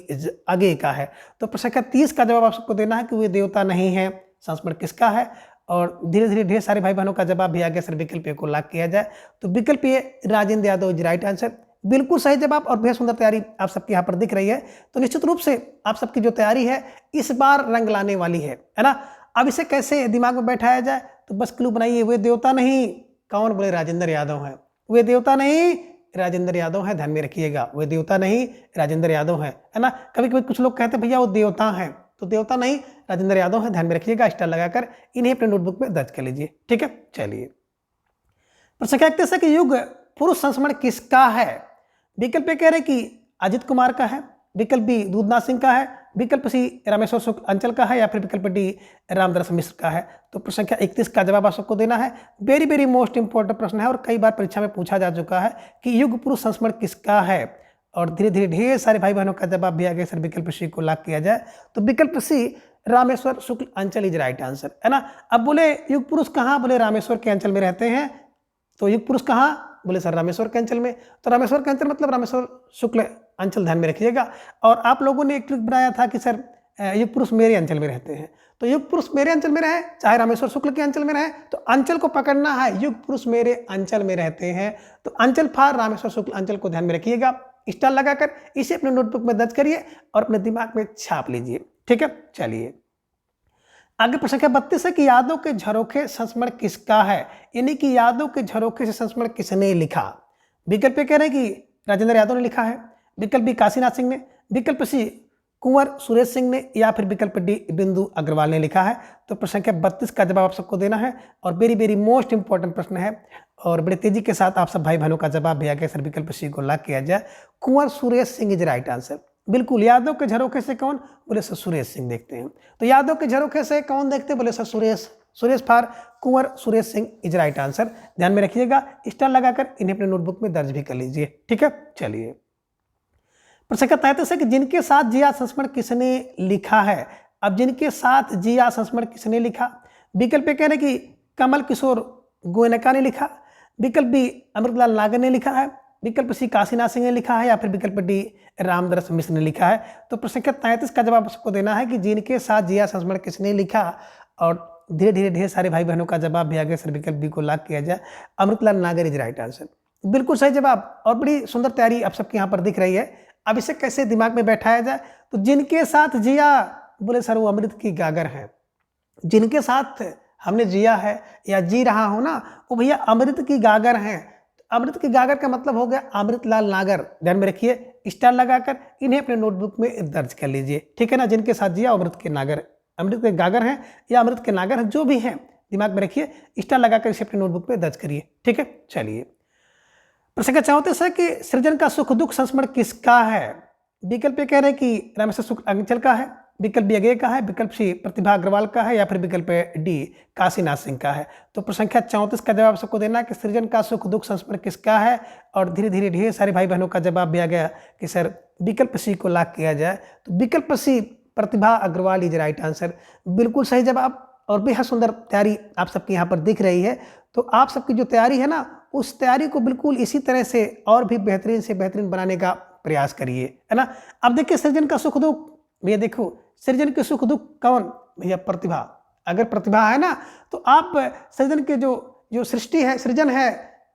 आगे का है। तो प्रश्न का 30 का जवाब आप सबको देना है कि वे देवता नहीं है संस्मरण किसका है। और धीरे धीरे ढेर सारे भाई बहनों का जवाब भी आ गया। सर विकल्प ए को लॉक किया जाए, तो विकल्प A Rajendra Yadav is right answer, बिल्कुल सही जवाब और बेहद सुंदर तैयारी आप सबके यहाँ पर दिख रही है। तो निश्चित रूप से आप सबकी जो तैयारी है इस बार रंग लाने वाली है ना। अब इसे कैसे दिमाग में बैठाया जाए, तो बस क्लू बनाइए। वे देवता नहीं, कौन बोले, राजेंद्र यादव हैं। वे देवता नहीं, राजेंद्र यादव हैं, ध्यान में रखिएगा। वे देवता नहीं, राजेंद्र यादव हैं, है ना। कभी कभी कुछ लोग कहते हैं भैया वो देवता हैं, तो देवता नहीं राजेंद्र यादव हैं, ध्यान में रखिएगा। स्टार लगाकर इन्हें अपने नोटबुक में दर्ज कर लीजिए, ठीक है। चलिए प्रश्न क्या 31 है कि युग पुरुष संस्मरण किसका है। विकल्प कह रहे कि अजित कुमार का है, विकल्प बी दूधनाथ सिंह का है, विकल्प सी रामेश्वर शुक्ल अंचल का है, या फिर विकल्प डी रामदास मिश्र का है। तो प्रश्न संख्या 31 का जवाब आप सबको देना है। वेरी वेरी मोस्ट इंपॉर्टेंट प्रश्न है और कई बार परीक्षा में पूछा जा चुका है कि युग पुरुष संस्मरण किसका है। और धीरे धीरे ढेर सारे भाई बहनों का जवाब भी आ गया। सर विकल्प सी को लॉक किया जाए, तो विकल्प सी रामेश्वर शुक्ल अंचल इज राइट आंसर, है ना। अब बोले युग पुरुष कहाँ, बोले रामेश्वर के अंचल में रहते हैं। तो युग पुरुष कहाँ, बोले सर रामेश्वर के अंचल में। तो रामेश्वर के अंचल मतलब रामेश्वर शुक्ल अंचल, ध्यान में रखिएगा। और आप लोगों ने एक ट्रिक बनाया था कि सर युग पुरुष मेरे अंचल में रहते हैं। तो युग पुरुष मेरे अंचल में रहे, चाहे रामेश्वर शुक्ल के अंचल में रहे, तो अंचल को पकड़ना है। युग पुरुष मेरे अंचल में रहते हैं, तो अंचल फार रामेश्वर शुक्ल अंचल को ध्यान में रखिएगा। स्टार लगाकर इसे अपने नोटबुक में दर्ज करिए और अपने दिमाग में छाप लीजिए, ठीक है। चलिए आगे प्रश्न क्या 32 है कि यादों के झरोखे संस्मरण किसका है, यानी कि यादों के झरोखे से संस्मरण किसने लिखा। विकल्प कह रहे हैं कि राजेंद्र यादव ने लिखा है, विकल्प बी काशीनाथ सिंह ने, विकल्प सी कुंवर सुरेश सिंह ने, या फिर विकल्प डी बिंदु अग्रवाल ने लिखा है। तो प्रश्न संख्या 32 का जवाब आप सबको देना है और वेरी वेरी मोस्ट इंपॉर्टेंट प्रश्न है और बड़े तेजी के साथ आप सब भाई बहनों का जवाब भी आ गया। सर विकल्प सी को लॉक किया जाए, Kunwar Suresh Singh is right answer, बिल्कुल, यादों के झरोखे से कौन? बोले सर सुरेश सिंह देखते हैं। तो यादों के झरोखे से कौन देखते? बोले sir Suresh, Suresh for Kunwar Suresh Singh is right answer. ध्यान में रखिएगा, स्टार लगाकर इन्हें अपने नोटबुक में दर्ज भी कर लीजिए। ठीक है, चलिए। प्रश्न संख्या 33 है कि जिनके साथ जिया संस्मरण किसने लिखा है? अब जिनके साथ जिया संस्मरण किसने लिखा? विकल्प ए कह रहे कि कमल किशोर गोयनका ने लिखा, विकल्प बी अमृतलाल नागर ने लिखा है, विकल्प सी काशीनाथ सिंह ने लिखा है, या फिर विकल्प डी रामदरस मिश्र ने लिखा है। तो प्रश्न संख्या 33 का जवाब आपको देना है कि जिनके साथ जिया संस्मरण किसने लिखा, और धीरे धीरे ढेर सारे भाई बहनों का जवाब भी आ गया। सर विकल्प बी को लॉक किया जाए, अमृतलाल नागर इज राइट आंसर। बिल्कुल सही जवाब, और बड़ी सुंदर तैयारी आप सबके यहाँ पर दिख रही है। अब इसे कैसे दिमाग में बैठाया जाए? तो जिनके साथ जिया, बोले सर वो अमृत की गागर है। जिनके साथ हमने जिया है या जी रहा हो ना, वो भैया अमृत की गागर हैं। अमृत की गागर का मतलब हो गया अमृतलाल नागर। ध्यान में रखिए, स्टार लगाकर इन्हें अपने नोटबुक में दर्ज कर लीजिए। ठीक है ना, जिनके साथ जिया अमृत के नागर, अमृत के गागर हैं या अमृत के नागर हैं, जो भी हैं दिमाग में रखिए, स्टार लगाकर इसे अपने नोटबुक में दर्ज करिए। ठीक है, चलिए। प्रश्न संख्या 34 है कि सृजन का सुख दुख संस्मरण किसका है? विकल्प कह रहे हैं कि रामेश्वर शुक्ल अंचल का है, विकल्प बी अगेय का है, विकल्प सी प्रतिभा अग्रवाल का है, या फिर विकल्प डी काशीनाथ सिंह का है। तो प्रश्न संख्या 34 का जवाब सबको देना है कि सृजन का सुख दुख संस्मरण किसका है, और धीरे धीरे ढेर सारे भाई बहनों का जवाब भी आ गया कि सर विकल्प सी को लॉक किया जाए। तो विकल्प सी प्रतिभा अग्रवाल इज राइट आंसर। बिल्कुल सही जवाब, और बेहद सुंदर तैयारी आप सबकी यहाँ पर दिख रही है। तो आप सबकी जो तैयारी है ना, उस तैयारी को बिल्कुल इसी तरह से और भी बेहतरीन से बेहतरीन बनाने का प्रयास करिए, है ना। अब देखिए सृजन का सुख दुख, भैया देखो सृजन के सुख दुख कौन? भैया प्रतिभा। अगर प्रतिभा है ना, तो आप सृजन के जो सृष्टि है, सृजन है,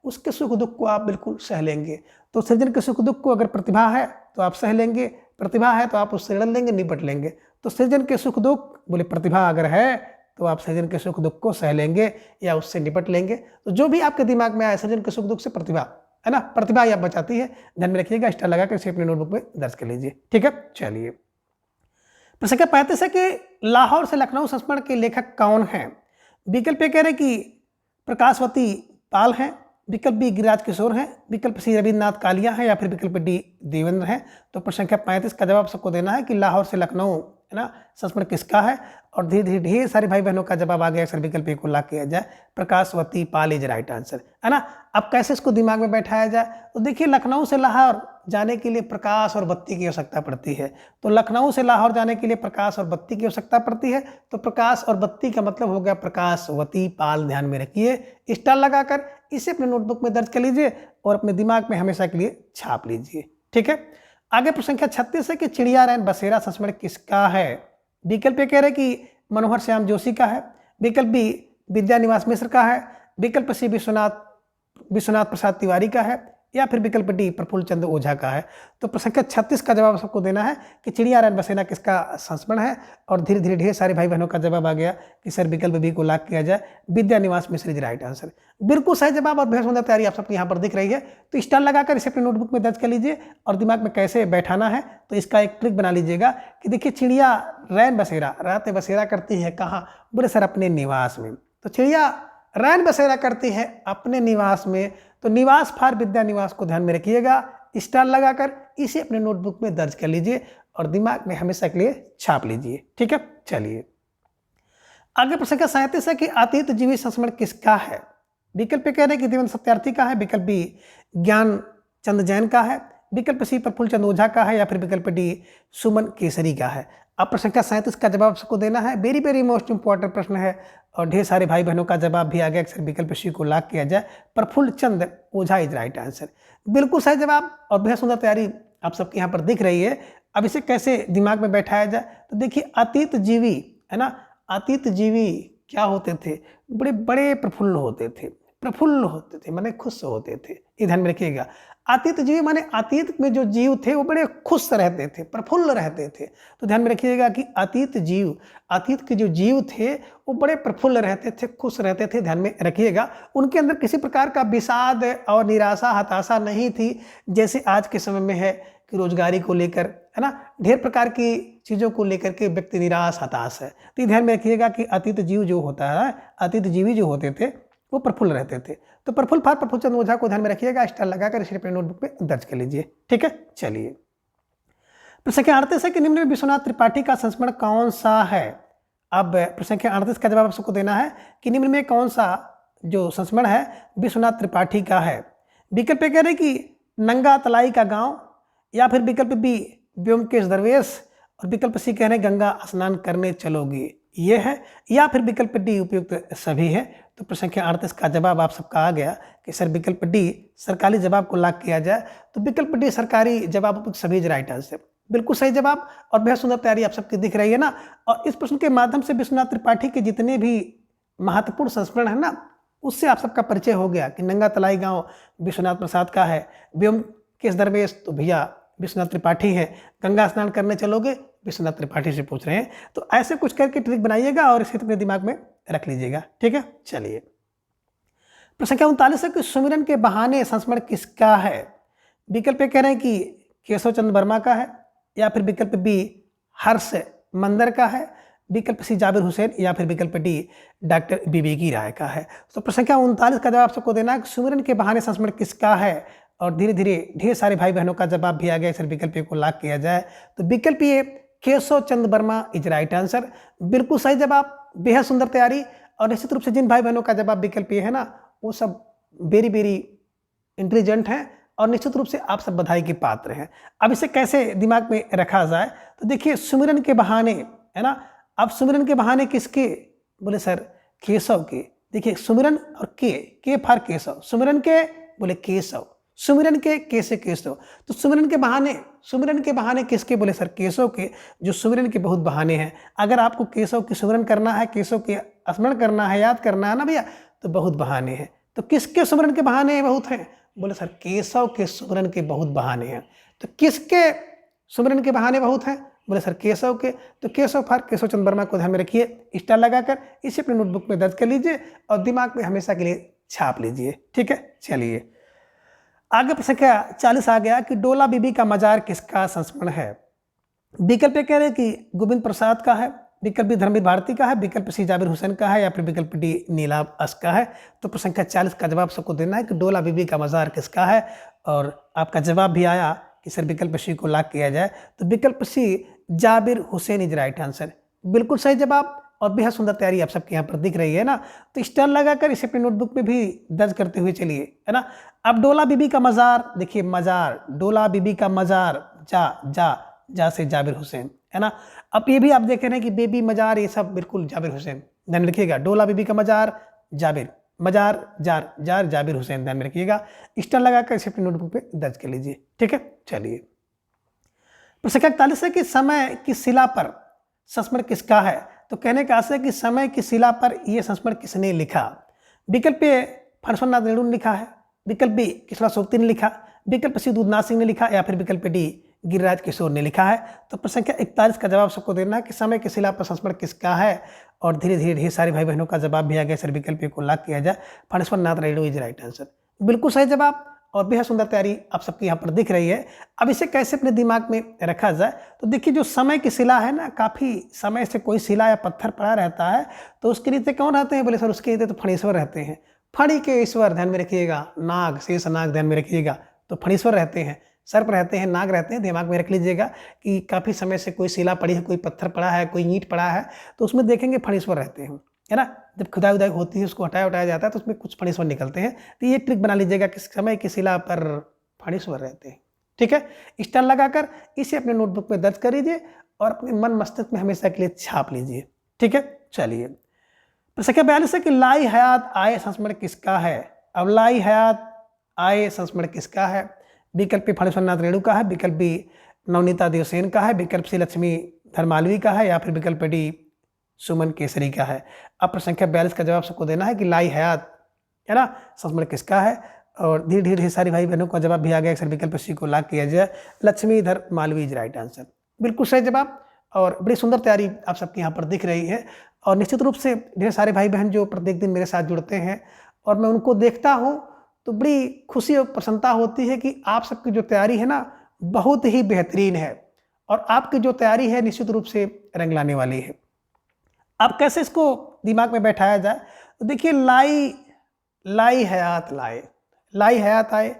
उसके सुख दुख को आप बिल्कुल सह लेंगे। तो सृजन के सुख दुख को अगर प्रतिभा है तो आप सह लेंगे, प्रतिभा है तो आप उससे लड़ लेंगे, निपट लेंगे। तो सृजन के सुख दुख, बोले प्रतिभा अगर है तो आप सृजन के सुख दुख को सह लेंगे या उससे निपट लेंगे। तो जो भी आपके दिमाग में आए, सृजन के सुख दुख से प्रतिभा, है ना, प्रतिभा या बचाती है। ध्यान में रखिएगा, स्टार लगाकर इसे अपने नोटबुक में दर्ज कर लीजिए। ठीक है, चलिए। प्रश्न संख्या 35 है कि लाहौर से लखनऊ संस्मरण के लेखक कौन हैं? विकल्प ए कह रहे कि प्रकाशवती पाल हैं, विकल्प बी गिरिराज किशोर हैं, विकल्प सी रविन्द्रनाथ कालिया हैं, या फिर विकल्प डी देवेंद्र हैं। तो प्रश्न संख्या 35 का जवाब सबको देना है कि लाहौर से लखनऊ, है ना, संस्मरण किसका है, और धीरे धीरे ढेर सारे भाई बहनों का जवाब आ गया। सर विकल्प ए को लॉक किया जाए, प्रकाशवती पाल इज राइट आंसर, है ना। अब कैसे इसको दिमाग में बैठाया जाए? तो देखिए लखनऊ से लाहौर जाने के लिए प्रकाश और बत्ती की आवश्यकता पड़ती है। तो लखनऊ से लाहौर जाने के लिए प्रकाश और बत्ती की आवश्यकता पड़ती है। तो प्रकाश और बत्ती का मतलब हो गया प्रकाशवती पाल। ध्यान में रखिए, स्टार लगाकर इसे अपने नोटबुक में दर्ज कर लीजिए और अपने दिमाग में हमेशा के लिए छाप लीजिए। ठीक है, आगे प्रश्न संख्या 36 है कि चिड़िया रैन बसेरा संस्मरण किसका है? विकल्प ए कह रहे कि मनोहर श्याम जोशी का है, विकल्प बी विद्यानिवास मिश्र का है, विकल्प सी विश्वनाथ प्रसाद तिवारी का है, या फिर विकल्प डी प्रफुल्ल चंद्र ओझा का है। तो प्रश्न संख्या 36 का जवाब सबको देना है कि चिड़िया रैन बसेरा किसका संस्मरण है, और धीरे धीरे ढेर सारे भाई बहनों का जवाब आ गया कि सर विकल्प बी को लॉक किया जाए, विद्यानिवास मिश्र इज राइट आंसर। बिल्कुल सही जवाब और बेहद सुंदर तैयारी आप सबकी यहाँ पर दिख रही है। तो स्टार लगाकर इसे अपने नोटबुक में दर्ज कर लीजिए और दिमाग में कैसे बैठाना है तो इसका एक ट्रिक बना लीजिएगा कि देखिए चिड़िया रैन बसेरा, रात बसेरा करती है कहाँ? बोले सर अपने निवास में। तो चिड़िया रैन बसेरा करती है अपने निवास में, तो निवास फार विद्या निवास को ध्यान में रखिएगा, स्टार लगाकर इसे अपने नोटबुक में दर्ज कर लीजिए और दिमाग में हमेशा के लिए छाप लीजिए। ठीक है, चलिए। आगे प्रश्न का 37 है कि अतीत जीवी संस्मरण किसका है? विकल्प कह रहे हैं कि देवेंद्र सत्यार्थी का है, विकल्प बी ज्ञान चंद जैन का है, विकल्प सी प्रफुल्ल चंद्र ओझा का है, या फिर विकल्प डी सुमन केसरी का है। अब प्रश्न का 37 का जवाब सबको देना है। वेरी वेरी मोस्ट इंपॉर्टेंट प्रश्न है और ढेर सारे भाई बहनों का जवाब भी आ गया। अक्सर विकल्प सी को लॉक किया जाए, प्रफुल्ल चंद्र ओझा इज राइट आंसर। बिल्कुल सही जवाब और बेहद सुंदर तैयारी आप सबके यहाँ पर दिख रही है। अब इसे कैसे दिमाग में बैठाया जाए? तो देखिए अतीत जीवी, है ना, अतीत जीवी क्या होते थे? बड़े बड़े प्रफुल्ल होते थे, प्रफुल्ल होते थे माने खुश होते थे। ये ध्यान में रखिएगा, अतीत जीव माने अतीत में जो जीव थे वो बड़े खुश रहते थे, प्रफुल्ल रहते थे। तो ध्यान में रखिएगा कि अतीत जीव, अतीत के जो जीव थे वो बड़े प्रफुल्ल रहते थे, खुश रहते थे। ध्यान में रखिएगा, उनके अंदर किसी प्रकार का विषाद और निराशा हताशा नहीं थी जैसे आज के समय में है कि रोजगारी को लेकर, है ना, ढेर प्रकार की चीज़ों को लेकर के व्यक्ति निराश हताश है। तो ध्यान में रखिएगा कि अतीत जीव जो होता है, अतीत जीवी जो होते थे वो प्रफुल्ल रहते थे। तो प्रफुल्ल फार प्रफुल्ल चंद्र ओझा को ध्यान में रखिएगा, स्टार लगाकर इसे अपने नोटबुक पे दर्ज कर लीजिए। ठीक है, चलिए। प्रश्न संख्या 38 है कि निम्न में विश्वनाथ त्रिपाठी का संस्मरण कौन सा है। अब प्रश्न संख्या 38 का जवाब आप सबको देना है कि निम्न में कौन सा जो संस्मरण है विश्वनाथ त्रिपाठी का है। विकल्प ए कह रहे कि नंगा तलाई का गांव, या फिर विकल्प बी व्योमकेश दरवेश, और विकल्प सी कह रहे हैं गंगा स्नान करने चलोगे, ये है, या फिर विकल्प डी उपयुक्त सभी है। तो प्रश्न संख्या 38 का जवाब आप सबका आ गया कि सर विकल्प डी सरकारी जवाब को लॉक किया जाए, तो विकल्प डी सरकारी जवाब उपयुक्त सभी राइट आंसर, बिल्कुल सही जवाब। और बेहद सुंदर तैयारी आप सबकी दिख रही है ना। और इस प्रश्न के माध्यम से विश्वनाथ त्रिपाठी के जितने भी महत्वपूर्ण संस्मरण है ना, उससे आप सबका परिचय हो गया कि नंगा तलाई गांव विश्वनाथ प्रसाद का है, व्योमकेश दरवेश तो भैया विश्वनाथ त्रिपाठी है, गंगा स्नान करने चलोगे विश्वनाथ त्रिपाठी से पूछ रहे हैं। तो ऐसे कुछ करके ट्रिक बनाइएगा और इसे अपने दिमाग में रख लीजिएगा, ठीक है। चलिए प्रश्न संख्या 39 है कि सुमिरन के बहाने संस्मरण किसका है। विकल्प ए कह रहे हैं कि केशव चंद्र वर्मा का है, या फिर विकल्प बी हर्ष मंदर का है, विकल्प सी जाबिर हुसैन, या फिर विकल्प डी डॉक्टर विवेकी राय का है। तो प्रश्न संख्या 39 का जवाब सबको देना है कि सुमिरन के बहाने संस्मरण किसका है। और धीरे धीरे ढेर सारे भाई बहनों का जवाब भी आ गया, सर विकल्प ए को लॉक किया जाए। तो विकल्प ये Keshav Chandra Verma is right answer, बिल्कुल सही जवाब, बेहद सुंदर तैयारी। और निश्चित रूप से जिन भाई बहनों का जवाब विकल्प ये है ना, वो सब वेरी वेरी इंटेलिजेंट हैं और निश्चित रूप से आप सब बधाई के पात्र हैं। अब इसे कैसे दिमाग में रखा जाए, तो देखिए सुमिरन के बहाने है ना। अब सुमिरन के बहाने किसके, बोले सर केशव के। देखिए सुमिरन और के फॉर केशव, सुमिरन के बोले केशव, सुमिरन के कैसे केशव। तो सुमिरन के बहाने किसके, बोले सर केशव के, जो सुमिरन के बहुत बहाने हैं। अगर आपको केशव की सुमिरन करना है, केशव के स्मरण करना है, याद करना है ना भैया, तो बहुत बहाने हैं। तो किसके सुमिरन के बहाने बहुत हैं, बोले सर केशव के सुमिरन के बहुत बहाने हैं। तो किसके सुमिरन के बहाने बहुत हैं, बोले सर केशव के। तो केशव फॉर केशव चंद्र वर्मा को ध्यान में रखिए, स्टार लगाकर इसे अपने नोटबुक में दर्ज कर लीजिए और दिमाग में हमेशा के लिए छाप लीजिए, ठीक है। चलिए आगे प्रश्न संख्या 40 आ गया कि डोला बीबी का मजार किसका संस्मरण है। विकल्प कह रहे हैं कि गोविंद प्रसाद का है, विकल्प बी धर्मवीर भारती का है, विकल्प सी जाबिर हुसैन का है, या फिर विकल्प डी नीलाभ अस का है। तो प्रश्न संख्या 40 का जवाब सबको देना है कि डोला बीबी का मजार किसका है। और आपका जवाब भी आया कि सर विकल्प सी को लॉक किया जाए। तो विकल्प C Jabir Hussain is right answer, बिल्कुल सही जवाब। और बेहद सुंदर तैयारी आप सबके यहाँ पर दिख रही है ना। तो स्टार लगाकर इसे अपने नोटबुक में भी दर्ज करते हुए चलिए, है ना। अब डोला बीबी का मजार, देखिए मजार, डोला बीबी का मजार, जा से जाबिर हुसैन, है ना। अब ये भी आप देख रहे हैं कि बेबी मजार, ये सब बिल्कुल जाबिर हुसैन, ध्यान रखिएगा। डोला बीबी का मजार जाबिर, मजार जार जाबिर हुसैन, ध्यान में रखिएगा। स्टार लगाकर इसे अपने नोटबुक पे दर्ज कर लीजिए, ठीक है। चलिए प्रश्न 41 है कि समय की शिला पर संस्मरण किसका है। तो कहने का आशय है कि समय की शिला पर यह संस्मरण किसने लिखा। विकल्प ए फणस्वरनाथ रेणु ने लिखा है, विकल्प बी कृष्णा सोबती ने लिखा, विकल्प सी दूधनाथ सिंह ने लिखा, या फिर विकल्प डी गिरिराज किशोर ने लिखा है। तो प्रश्न संख्या 41 का जवाब सबको देना है कि समय की शिला पर संस्मरण किसका है। और धीरे धीरे ढेर सारे भाई बहनों का जवाब भी आ गया, सर विकल्प ए को लॉक किया जाए, फणस्वरनाथ रेणु इज राइट आंसर, बिल्कुल सही जवाब। और बेहद सुंदर तैयारी आप सबकी यहाँ पर दिख रही है। अब इसे कैसे अपने दिमाग में रखा जाए, तो देखिए जो समय की शिला है ना, काफ़ी समय से कोई शिला या पत्थर पड़ा रहता है, तो उसके नीचे कौन रहते हैं, बोले सर उसके नीचे तो फणीश्वर रहते हैं। फणी के ईश्वर, ध्यान में रखिएगा, नाग, शेष नाग, ध्यान में रखिएगा। तो फणीश्वर रहते हैं, सर्प रहते हैं, नाग रहते हैं, दिमाग में रख लीजिएगा कि काफ़ी समय से कोई शिला पड़ी है, कोई पत्थर पड़ा है, कोई ईंट पड़ा है, तो उसमें देखेंगे फणीश्वर रहते हैं, है ना। जब खुदाई उदाई होती है, उसको हटाया जाता है, तो उसमें कुछ फणीश्वर निकलते हैं। तो ये ट्रिक बना लीजिएगा कि समय की शिला पर फणीश्वर रहते हैं, ठीक है। स्टार लगाकर इसे अपने नोटबुक में दर्ज कर लीजिए और अपने मन मस्तिष्क में हमेशा के लिए छाप लीजिए, ठीक है। चलिए प्रश्न संख्या 42 है कि लाई हयात आए संस्मरण किसका है। अब लाई हयात आए संस्मरण किसका है। विकल्प बी फणस्वरनाथ रेणु का है, विकल्प बी नवनीता देवसेन का है, विकल्प सी लक्ष्मी धर्मालवी का है, या फिर विकल्प डी सुमन केसरी का है। अब प्रश्न संख्या 42 का जवाब सबको देना है कि लाई हयात, है ना, संस्मरण किसका है। और धीरे धीरे सारी भाई बहनों का जवाब भी आ गया, सर विकल्प सी को लॉक किया जाए, Laxmidhar Malvi is right answer, बिल्कुल सही जवाब। और बड़ी सुंदर तैयारी आप सबके यहाँ पर दिख रही है। और निश्चित रूप से ढेर सारे भाई बहन जो प्रत्येक दिन मेरे साथ जुड़ते हैं और मैं उनको देखता हूँ तो बड़ी खुशी और प्रसन्नता होती है कि आप सबकी जो तैयारी है ना, बहुत ही बेहतरीन है। और आपकी जो तैयारी है निश्चित रूप से रंग लाने वाली है। अब कैसे इसको दिमाग में बैठाया जाए, तो देखिए लाई हयात लाई हयात आए।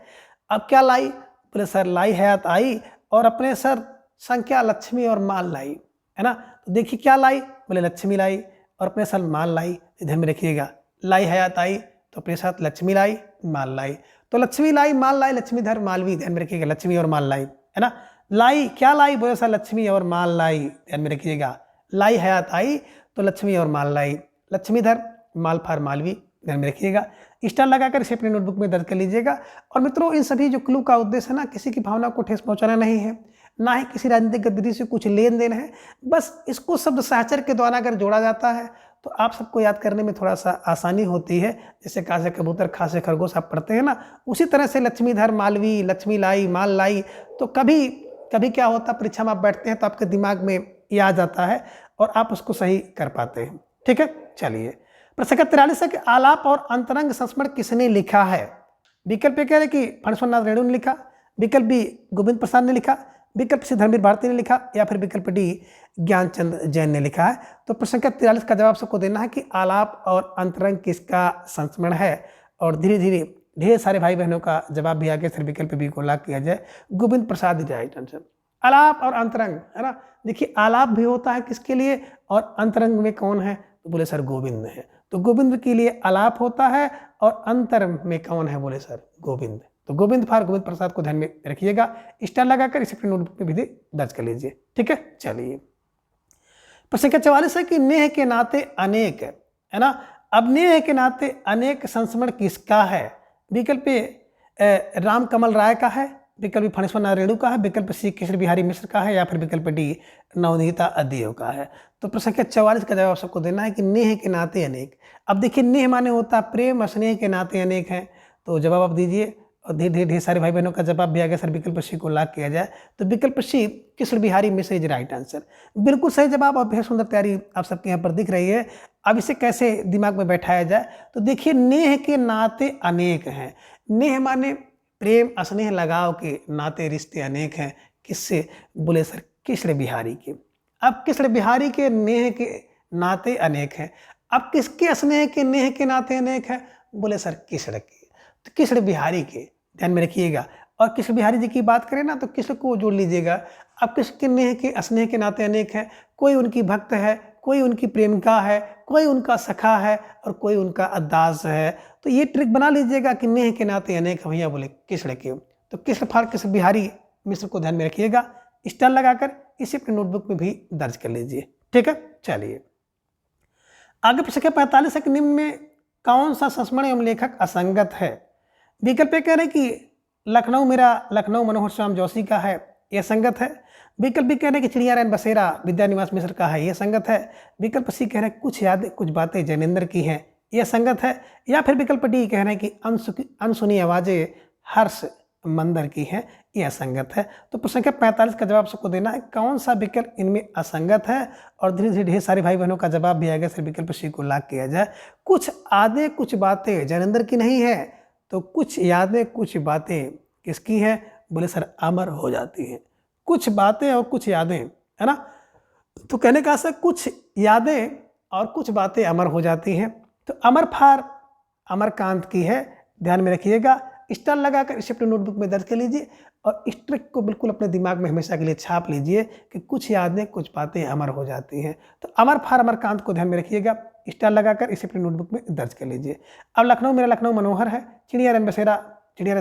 अब क्या लाई, बोले सर लाई हयात आई और अपने सर संख्या लक्ष्मी और माल लाई, है ना। तो देखिए क्या लाई, बोले लक्ष्मी लाई और अपने साथ माल लाई। ध्यान में रखिएगा, लाई हयात आई तो अपने साथ लक्ष्मी लाई माल लाई। तो लक्ष्मी लाई माल लाई, लक्ष्मी धर माल भी, ध्यान में रखिएगा, लक्ष्मी और माल लाई, है ना। लाई क्या लाई, बोले सर लक्ष्मी और माल लाई, ध्यान में रखिएगा। लाई हयात आई तो लक्ष्मी और माल लाई, लक्ष्मी धर माल फार मालवी, ध्यान में रखिएगा। स्टार लगाकर इसे अपने नोटबुक में दर्ज कर लीजिएगा। और मित्रों, इन सभी जो क्लू का उद्देश्य है ना, किसी की भावना को ठेस पहुंचाना नहीं है, ना ही किसी राजनीतिक गतिविधि से कुछ लेन देन है। बस इसको शब्द सहचर के द्वारा अगर जोड़ा जाता है तो आप सबको याद करने में थोड़ा सा आसानी होती है। जैसे का से कबूतर, खा से खरगोश आप पढ़ते हैं ना, उसी तरह से लक्ष्मीधर मालवी, लक्ष्मी लाई माल लाई। तो कभी कभी क्या होता, परीक्षा में आप बैठते हैं तो आपके दिमाग में ये आ जाता है और आप उसको सही कर पाते हैं। ठीक है, चलिए। प्रश्न संख्या 43 है कि आलाप और अंतरंग संस्मरण किसने लिखा है। विकल्प ए कह रहे कि फणीश्वरनाथ रेणु ने लिखा, विकल्प बी गोविंद प्रसाद ने लिखा, विकल्प सी धर्मवीर भारती ने लिखा, या फिर विकल्प डी ज्ञानचंद जैन ने लिखा है। तो प्रश्न संख्या 43 का जवाब सबको देना है कि आलाप और अंतरंग किसका संस्मरण है। और धीरे धीरे ढेर सारे भाई बहनों का जवाब भी आगे फिर विकल्प बी को लॉक किया जाए, गोविंद प्रसाद राइट आंसर। आलाप और अंतरंग, है ना। देखिए आलाप भी होता है किसके लिए और अंतरंग में कौन है, तो बोले सर गोविंद है। तो गोविंद के लिए आलाप होता है और अंतर में कौन है, बोले सर गोविंद। तो गोविंद फार गोविंद प्रसाद को ध्यान में रखिएगा, स्टार लगाकर इसे अपनी नोटबुक में भी दर्ज कर लीजिए। ठीक है, चलिए। प्रश्न संख्या 44 है कि नेह के नाते अनेक, है ना। अब नेह के नाते अनेक संस्मरण किसका है। विकल्प राम कमल राय का है, विकल्प फणीश्वरनाथ रेणु का है, विकल्प सी कृष्ण बिहारी मिश्र का है, या फिर विकल्प डी नवनीता अदेव का है। तो प्रश्न संख्या 44 का जवाब सबको देना है कि नेह के नाते अनेक। अब देखिए नेह माने होता है प्रेम, स्नेह के नाते अनेक हैं। तो जवाब आप दीजिए और धीरे धीरे ढेर सारे भाई बहनों का जवाब भी आ गया सर विकल्प सी को लॉक किया जाए। तो विकल्प सी कृष्ण बिहारी मिश्र इज राइट आंसर, बिल्कुल सही जवाब और बेहद सुंदर तैयारी आप सबके यहाँ पर दिख रही है। अब इसे कैसे दिमाग में बैठाया जाए, तो देखिए नेह के नाते अनेक हैं। नेह माने प्रेम, स्नेह, लगाव के नाते रिश्ते अनेक हैं। किससे, बोले सर कृष्ण बिहारी के। अब कृष्ण बिहारी के नेह के नाते अनेक हैं। अब किसके स्नेह के नेह के नाते अनेक हैं, बोले सर कृष्ण के। तो कृष्ण बिहारी के, ध्यान में रखिएगा। और कृष्ण बिहारी जी की बात करें ना तो कृष्ण को जोड़ लीजिएगा। अब कृष्ण के नेह के स्नेह के नाते अनेक हैं, कोई उनकी भक्त है, कोई उनकी प्रेमिका है, कोई उनका सखा है और कोई उनका अद्दास है। तो ये ट्रिक बना लीजिएगा कि नेह के नाते अनेक भैया बोले कृष्ण के। तो कृष्ण फार कृष्ण बिहारी मिश्र को ध्यान में रखिएगा, स्टार लगाकर इसे अपने नोटबुक में भी दर्ज कर लीजिए। ठीक है, चलिए आगे। प्रश्न 45 है कि निम्न में कौन सा संस्मरण एवं लेखक असंगत है। विकल्प कह रहे कि लखनऊ मेरा लखनऊ मनोहर श्याम जोशी का है, यह संगत है। विकल्प भी कह रहे कि चिड़िया रैन बसेरा विद्यानिवास मिश्र का है, यह संगत है। विकल्प सी कह रहे कुछ यादें कुछ बातें जैनेन्द्र की हैं, यह संगत है। या फिर विकल्प डी कह रहे हैं कि अनसुनी आवाजें हर्ष मंदर की हैं, यह असंगत है। तो प्रश्न संख्या 45 का जवाब सबको देना है कौन सा विकल्प इनमें असंगत है। और धीरे धीरे ढेर सारे भाई बहनों का जवाब भी आ गया, सिर्फ विकल्प सी को लॉक किया जाए। कुछ यादें कुछ बातें जैनेन्द्र की नहीं है, तो कुछ यादें कुछ बातें किसकी है, बोले सर अमर हो जाती हैं। कुछ बातें और कुछ यादें, है ना। तो कहने का सर कुछ यादें और कुछ बातें अमर हो जाती हैं। तो अमर फार अमरकांत की है, ध्यान में रखिएगा, स्टार लगाकर इसे अपने नोटबुक में दर्ज कर लीजिए और इस ट्रिक को बिल्कुल अपने दिमाग में हमेशा के लिए छाप लीजिए कि कुछ यादें कुछ बातें अमर हो जाती हैं। तो अमर फार अमरकांत को ध्यान में रखिएगा, स्टार लगाकर इसे अपने नोटबुक में दर्ज कर लीजिए। अब लखनऊ मेरा लखनऊ मनोहर है, चिड़िया रैन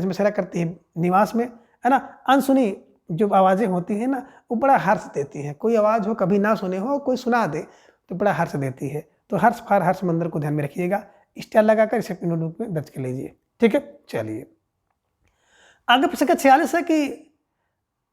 बसेरा करती है निवास में, है ना। अनसुनी जो आवाज़ें होती हैं ना वो बड़ा हर्ष देती हैं। कोई आवाज़ हो कभी ना सुने हो, कोई सुना दे तो बड़ा हर्ष देती है। तो हर्ष फार हर्ष मंदिर को ध्यान में रखिएगा, स्टार लगाकर इसे अपने नोटबुक में दर्ज कर लीजिए। ठीक है, चलिए आगे। प्रश्न 46 है कि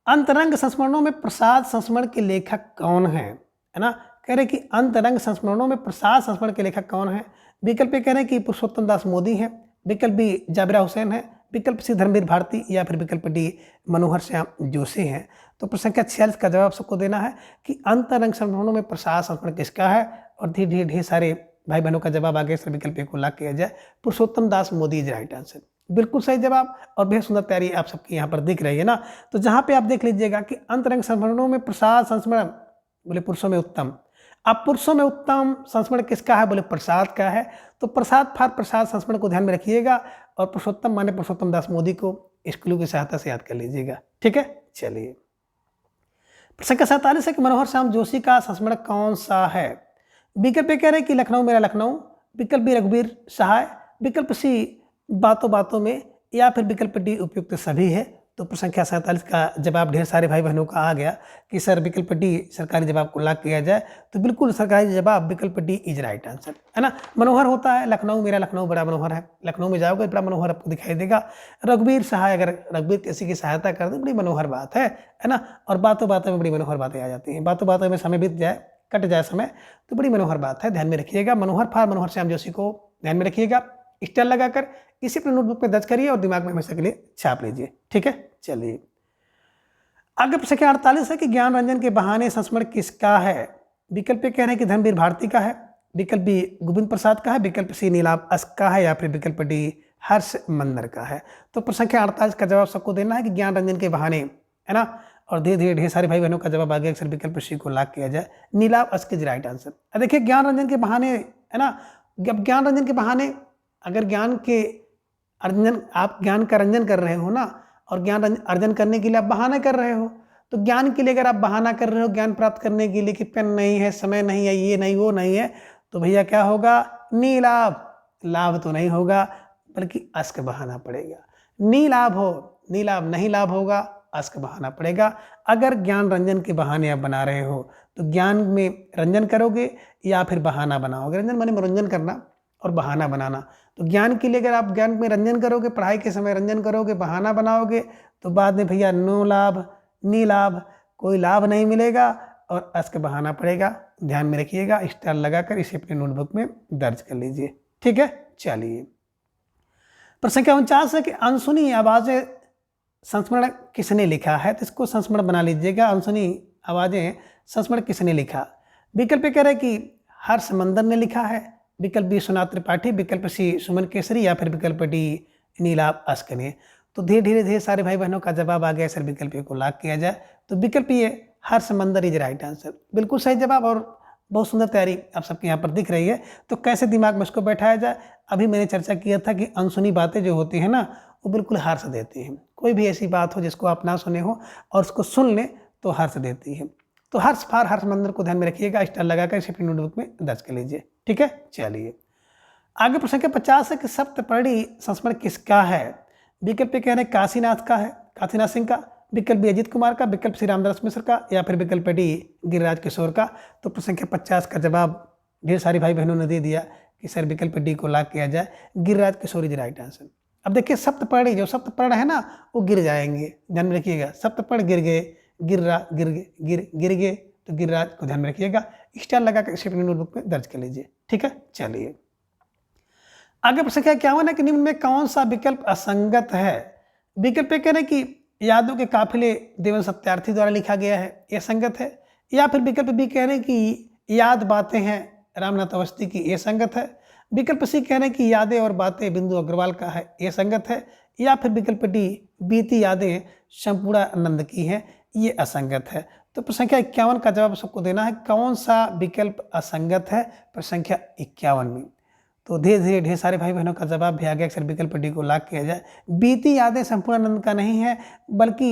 अंतरंग संस्मरणों में प्रसाद संस्मरण के लेखक कौन है ना। कह रहे कि अंतरंग संस्मरणों में प्रसाद संस्मरण के लेखक कौन है। विकल्प कह रहे हैं कि पुरुषोत्तम दास मोदी है, विकल्प बी जाबिरा हुसैन है, विकल्प सी धर्मवीर भारती, या फिर विकल्प डी मनोहर श्याम जोशी है। तो प्रश्न संख्या 46 का जवाब सबको देना है कि अंतरंग संस्मरणों में प्रसाद संस्मरण किसका है। और धीरे धीरे ढेर सारे भाई बहनों का जवाब आगे सर विकल्प को लॉक किया जाए, पुरुषोत्तम Das Modi is right answer, बिल्कुल सही जवाब और बेहद सुंदर तैयारी आप सबकी यहाँ पर दिख रही है ना। तो जहाँ पे आप देख लीजिएगा कि अंतरंग संस्मरणों में प्रसाद संस्मरण बोले पुरुषों में उत्तम। अब पुरुषों में उत्तम संस्मरण किसका है, बोले प्रसाद का है। तो प्रसाद फार प्रसाद संस्मरण को ध्यान में रखिएगा और पुरुषोत्तम माने पुरुषोत्तम दास मोदी को इस क्लू की सहायता से याद कर लीजिएगा। ठीक है, चलिए संख्या 47 है कि मनोहर श्याम जोशी का संस्मरण कौन सा है। विकल्प ए कह रहे हैं कि लखनऊ मेरा लखनऊ, विकल्प बी रघुवीर सहाय, विकल्प सी बातों बातों में, या फिर विकल्प डी उपयुक्त सभी है। तो संख्या 47 का जवाब ढेर सारे भाई बहनों का आ गया कि सर विकल्प डी सरकारी जवाब को लॉक किया जाए। तो बिल्कुल सरकारी जवाब विकल्प डी इज राइट आंसर, है ना। मनोहर होता है लखनऊ मेरा लखनऊ बड़ा मनोहर है, लखनऊ में जाओगे बड़ा मनोहर आपको दिखाई देगा। रघुवीर सहाय, अगर रघुवीर किसी की सहायता कर दे बड़ी मनोहर बात है ना। और बातों बातों में बड़ी मनोहर बातें आ जाती हैं, बातों बातों में समय बीत जाए कट जाए समय तो बड़ी मनोहर बात है, ध्यान में रखिएगा। मनोहर फार मनोहर श्याम जोशी को ध्यान में रखिएगा, स्टार लगाकर इसी अपने नोटबुक में दर्ज करिए और दिमाग में हमेशा के लिए छाप लीजिए, ठीक है। चलिए आगे संख्या 48 है कि ज्ञान रंजन के बहाने संस्मरण किसका है। विकल्प कह रहे हैं कि धर्मवीर भारती का है, विकल्प बी गोविंद प्रसाद का है, विकल्प सी नीलाभ अस्क का है, या फिर विकल्प डी हर्ष मंदर का है। तो संख्या 48 का जवाब सबको देना है कि ज्ञान रंजन के बहाने, है ना। और धीरे धीरे ढेर सारे भाई बहनों का जवाब आ गया, अक्सर विकल्प सी को लॉक किया जाए, Nilabh Ashk is right answer. देखिए ज्ञान रंजन के बहाने, है ना, जब ज्ञान रंजन के बहाने अगर ज्ञान के अर्जन, आप ज्ञान का रंजन कर रहे हो ना, और ज्ञान अर्जन करने के लिए आप बहाना कर रहे हो, तो ज्ञान के लिए अगर आप बहाना कर रहे हो ज्ञान प्राप्त करने के लिए कि पेन नहीं है, समय नहीं है, ये नहीं वो नहीं है, तो भैया क्या होगा, नीलाभ। लाभ तो नहीं होगा बल्कि अस्क बहाना पड़ेगा। नीलाभ हो, नीलाभ नहीं लाभ होगा, अस्क बहाना पड़ेगा। अगर ज्ञान रंजन के बहाने आप बना रहे हो तो ज्ञान में रंजन करोगे या फिर बहाना बनाओगे। रंजन माने मनोरंजन करना और बहाना बनाना। तो ज्ञान के लिए अगर आप ज्ञान में रंजन करोगे, पढ़ाई के समय रंजन करोगे, बहाना बनाओगे, तो बाद में भैया नो लाभ नी लाभ, कोई लाभ नहीं मिलेगा और अस्क बहाना पड़ेगा। ध्यान में रखिएगा, स्टार लगाकर इसे अपने नोटबुक में दर्ज कर लीजिए, ठीक है। चलिए प्रश्न संख्या 49 है कि अनसुनी आवाजें संस्मरण किसने लिखा है। तो इसको संस्मरण बना लीजिएगा, अनसुनी आवाजें संस्मरण किसने लिखा। विकल्प कह रहे कि हर्ष मंदर ने लिखा है, विकल्प बी सुनाथ त्रिपाठी, विकल्प सी सुमन केसरी, या फिर विकल्प डी नीलाभ अस्क ने। तो धीरे धीरे सारे भाई बहनों का जवाब आ गया, सर विकल्प को लॉक किया जाए। तो विकल्प ये हर्ष मंदर इज राइट आंसर, बिल्कुल सही जवाब। और बहुत सुंदर तैयारी आप सबके यहाँ पर दिख रही है। तो कैसे दिमाग में इसको बैठाया जाए, अभी मैंने चर्चा किया था कि अनसुनी बातें जो होती हैं ना, वो बिल्कुल हर्ष देती हैं। कोई भी ऐसी बात हो जिसको आप ना सुने हो और उसको सुन लें तो हर्ष देती है। तो हर्ष फार हर्ष मंदर को ध्यान में रखिएगा, स्टार लगाकर इसे अपनी नोटबुक में दर्ज कर लीजिए, ठीक है। चलिए आगे प्रश्न संख्या 50 है कि सप्तपर्णी संस्मरण किसका है। विकल्प कह रहे हैं काशीनाथ का है, काशीनाथ सिंह का, विकल्प बी अजीत कुमार का, विकल्प सी रामदास मिश्र का, या फिर विकल्प डी गिरिराज किशोर का। तो प्रश्न संख्या 50 का जवाब ढेर सारी भाई बहनों ने दे दिया कि सर विकल्प डी को लॉक किया जाए, Giriraj Kishore is right answer. अब देखिए सप्तपर्ण, जो सप्तपर्ण है ना वो गिर जाएंगे, ध्यान में रखिएगा। सप्तपर्ण गिर गए, गिर गए, तो गिरिराज को ध्यान में रखिएगा, स्टार लगाकर इसे अपनी नोटबुक में दर्ज कर लीजिए, ठीक है। चलिए आगे प्रश्न संख्या 51 है कि निम्न में कौन सा विकल्प असंगत है। विकल्प कह रहे हैं कि यादों के काफिले देवन सत्यार्थी द्वारा लिखा गया है, यह संगत है, या फिर विकल्प बी कह रहे हैं कि याद बातें हैं रामनाथ अवस्थी की, यह संगत है, विकल्प सी कह रहे हैं कि यादें और बातें बिंदु अग्रवाल का है, यह संगत है, या फिर विकल्प डी बीती यादें संपूर्णानंद की हैं, ये असंगत है। तो प्रश्न संख्या 51 का जवाब सबको देना है, कौन सा विकल्प असंगत है प्रश्न संख्या 51 में। तो धीरे धीरे ढेर सारे भाई बहनों का जवाब भी आ गया, अक्सर विकल्प डी को लॉक किया जाए। बीती यादें संपूर्णानंद का नहीं है बल्कि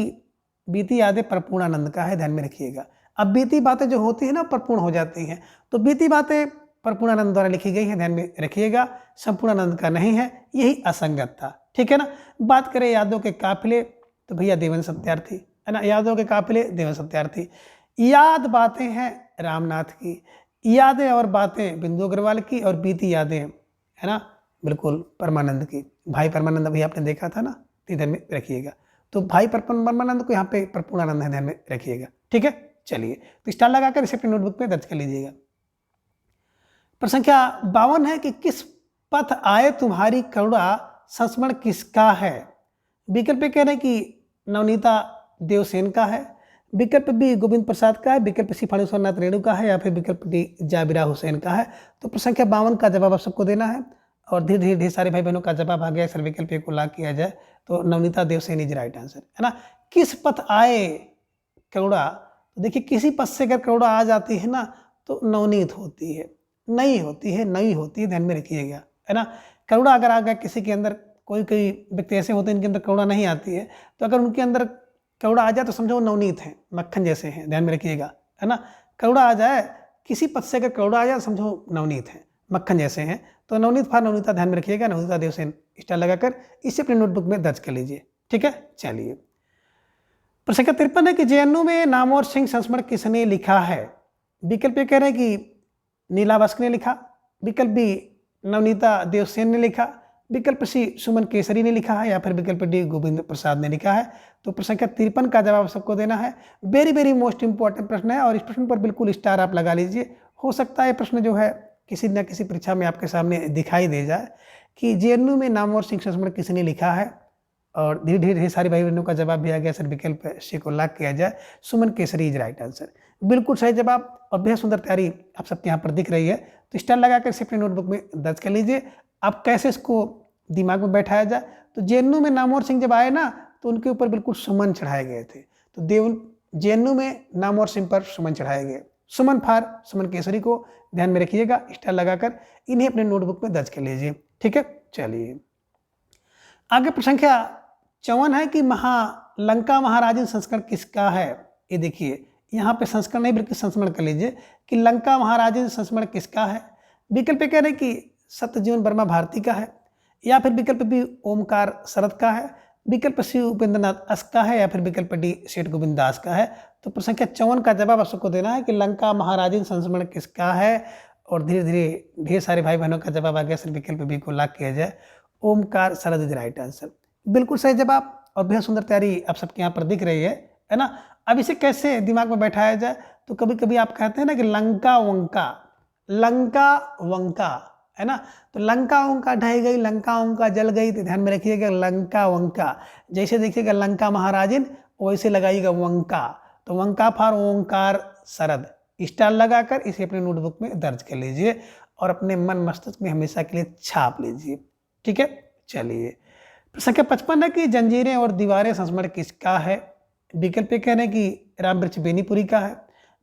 बीती यादें प्रपूर्णानंद का है, ध्यान में रखिएगा। अब बीती बातें जो होती है ना प्रपूर्ण हो जाती हैं, तो बीती बातें प्रपूर्णानंद द्वारा लिखी गई है, ध्यान में रखिएगा, संपूर्णानंद का नहीं है, यही असंगत था, ठीक है ना। बात करें यादों के काफिले तो भैया देवन सत्यार्थी, है ना, यादों के काफिले देवन सत्यार्थी। याद बातें हैं रामनाथ की, यादें और बातें बिंदु अग्रवाल की, और बीती यादें, है ना, बिल्कुल परमानंद की। भाई परमानंद अभी आपने देखा था ना, ध्यान में रखिएगा। तो भाई परमानंद को यहाँ पे प्रपूर्णानंद है, ध्यान में रखिएगा, ठीक है। चलिए तो स्टार लगाकर इसे अपनी नोटबुक में दर्ज कर लीजिएगा। प्रश्न संख्या 52 है कि किस पथ आए तुम्हारी करुणा संस्मरण किसका है। विकल्प कह रहे हैं कि नवनीता देवसेन का है, विकल्प बी गोविंद प्रसाद का है, विकल्प सी फणीश्वरनाथ रेणु का है, या फिर विकल्प डी जाबिरा हुसैन का है। तो प्रश्न संख्या 52 का जवाब आप सबको देना है, और धीरे धीरे ढेर सारे भाई बहनों का जवाब आ गया, सर विकल्प को लॉक किया जाए। तो Nabaneeta Dev Sen is right answer, है ना। किस पथ आए करुणा, तो देखिए किसी पथ से अगर करुणा आ जाती है ना तो नवनीत होती है, नई होती है, नई होती है, ध्यान में रखिएगा, है ना। करुणा अगर आ गया किसी के अंदर, कोई कोई व्यक्ति ऐसे होते हैं इनके अंदर करुणा नहीं आती है, तो अगर उनके अंदर कौड़ा आ जाए तो समझो नवनीत हैं, मक्खन जैसे हैं, ध्यान में रखिएगा, है ना। कौड़ा आ जाए, किसी पद से अगर कौड़ा आ जाए तो समझो नवनीत हैं, मक्खन जैसे हैं। तो नवनीत फॉर नवनीता, ध्यान में रखिएगा, नवनीता देवसेन स्टार लगाकर इसे अपनी नोटबुक में दर्ज कर लीजिए। ठीक है, चलिए। प्रश्न संख्या 53 है कि जेएनयू में नामवर सिंह संस्मरण किसने लिखा है। विकल्प ए कह रहे हैं कि नीला बस्क ने लिखा, विकल्प बी नवनीता देवसेन ने लिखा, विकल्प सी सुमन केसरी ने लिखा है, या फिर विकल्प डी गोविंद प्रसाद ने लिखा है। तो प्रश्न संख्या 53 का जवाब सबको देना है। वेरी वेरी मोस्ट इंपॉर्टेंट प्रश्न है और इस प्रश्न पर बिल्कुल स्टार आप लगा लीजिए। हो सकता है प्रश्न जो है किसी न किसी परीक्षा में आपके सामने दिखाई दे जाए कि जेएनयू में नामवर सिंह संस्मरण किसने लिखा है, और धीरे धीरे ढेर सारे भाई बहनों का जवाब भी आ गया सर, विकल्प सी को लॉक किया जाए, सुमन केसरी इज राइट आंसर, बिल्कुल सही जवाब और बेहद सुंदर तैयारी आप सबके यहाँ पर दिख रही है। तो स्टार लगाकर इसे अपनी नोटबुक में दर्ज कर लीजिए। अब कैसे इसको दिमाग में बैठाया जाए, तो जेएनयू में नामवर सिंह जब आए ना तो उनके ऊपर बिल्कुल सुमन चढ़ाए गए थे, तो जेएनयू में नामवर सिंह पर सुमन चढ़ाए गए, सुमन फार सुमन केसरी को ध्यान में रखिएगा, स्टार लगाकर इन्हें अपने नोटबुक में दर्ज कर लीजिए। ठीक है, चलिए आगे। प्रश्न संख्या 54 है कि लंका महाराजन संस्करण किसका है। ये देखिए यहाँ पे संस्करण नहीं बल्कि संस्मरण कर लीजिए कि लंका महाराजन संस्मरण किसका है। विकल्प कह रहे हैं कि सत्यजीवन वर्मा भारती का है, या फिर विकल्प बी ओमकार शरद का है, विकल्प सी उपेंद्र नाथ अस का है, या फिर विकल्प डी सेठ गोविंद दास का है। तो प्रश्न संख्या 54 का जवाब आप सबको देना है कि लंका महाराजन संस्मरण किसका है, और धीरे धीरे ढेर सारे भाई बहनों का जवाब आ गया सर, विकल्प बी को लॉक किया जाए, ओमकार शरद इज राइट आंसर, बिल्कुल सही जवाब और बेहद सुंदर तैयारी आप सबके यहाँ पर दिख रही है ना। अब इसे कैसे दिमाग में बैठाया जाए, तो कभी कभी आप कहते हैं ना कि लंका वंका, लंका वंका, है ना। तो लंका वंका ढह गई, लंका वंका जल गई, तो ध्यान में रखिएगा लंका वंका, जैसे देखिएगा लंका महाराजन वैसे लगाइएगा वंका, तो वंका फार ओंकार शरद, स्टार लगाकर इसे अपने नोटबुक में दर्ज कर लीजिए और अपने मन मस्तिष्क में हमेशा के लिए छाप लीजिए। ठीक है, चलिए। संख्या 55 है कि जंजीरें और दीवारें संस्मरण किसका है। विकल्प कह रहे हैं कि रामवृक्ष बेनीपुरी का है,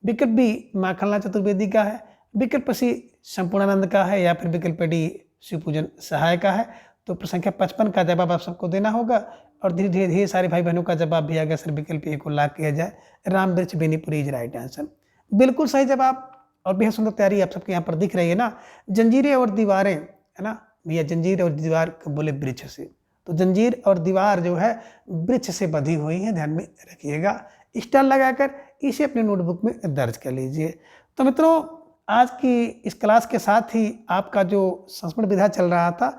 विकल्प बी माखनलाल चतुर्वेदी का है, विकल्प सी संपूर्णानंद का है, या फिर विकल्प डी शिवपूजन सहाय का है। तो संख्या 55 का जवाब आप सबको देना होगा और धीरे धीरे ढेर सारे भाई बहनों का जवाब भी आ गया सर, विकल्प ए को लॉक किया जाए, Ramvriksh Benipuri is right answer, बिल्कुल सही जवाब और बेहद सुंदर तैयारी आप सबके यहाँ पर दिख रही है ना। जंजीरें और दीवारें, है ना भैया, जंजीर और दीवार को बोले वृक्ष से, तो जंजीर और दीवार जो है वृक्ष से बंधी हुई है, ध्यान में रखिएगा, स्टार लगाकर इसे अपने नोटबुक में दर्ज कर लीजिए। तो मित्रों आज की इस क्लास के साथ ही आपका जो संस्मरण विधा चल रहा था,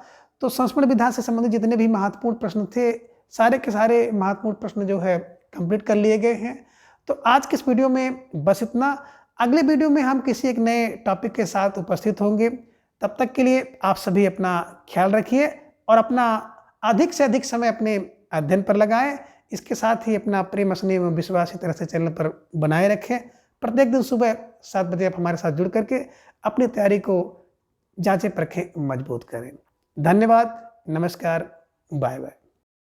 तो संस्मरण विधा से संबंधित जितने भी महत्वपूर्ण प्रश्न थे सारे के सारे महत्वपूर्ण प्रश्न जो है कंप्लीट कर लिए गए हैं। तो आज के इस वीडियो में बस इतना, अगले वीडियो में हम किसी एक नए टॉपिक के साथ उपस्थित होंगे। तब तक के लिए आप सभी अपना ख्याल रखिए और अपना अधिक से अधिक समय अपने अध्ययन पर लगाएं। इसके साथ ही अपना प्रेम स्नेह एवं विश्वास इस तरह से चैनल पर बनाए रखें। प्रत्येक दिन सुबह 7 बजे आप हमारे साथ जुड़ करके अपनी तैयारी को जांचें परखें, मजबूत करें। धन्यवाद, नमस्कार, बाय बाय।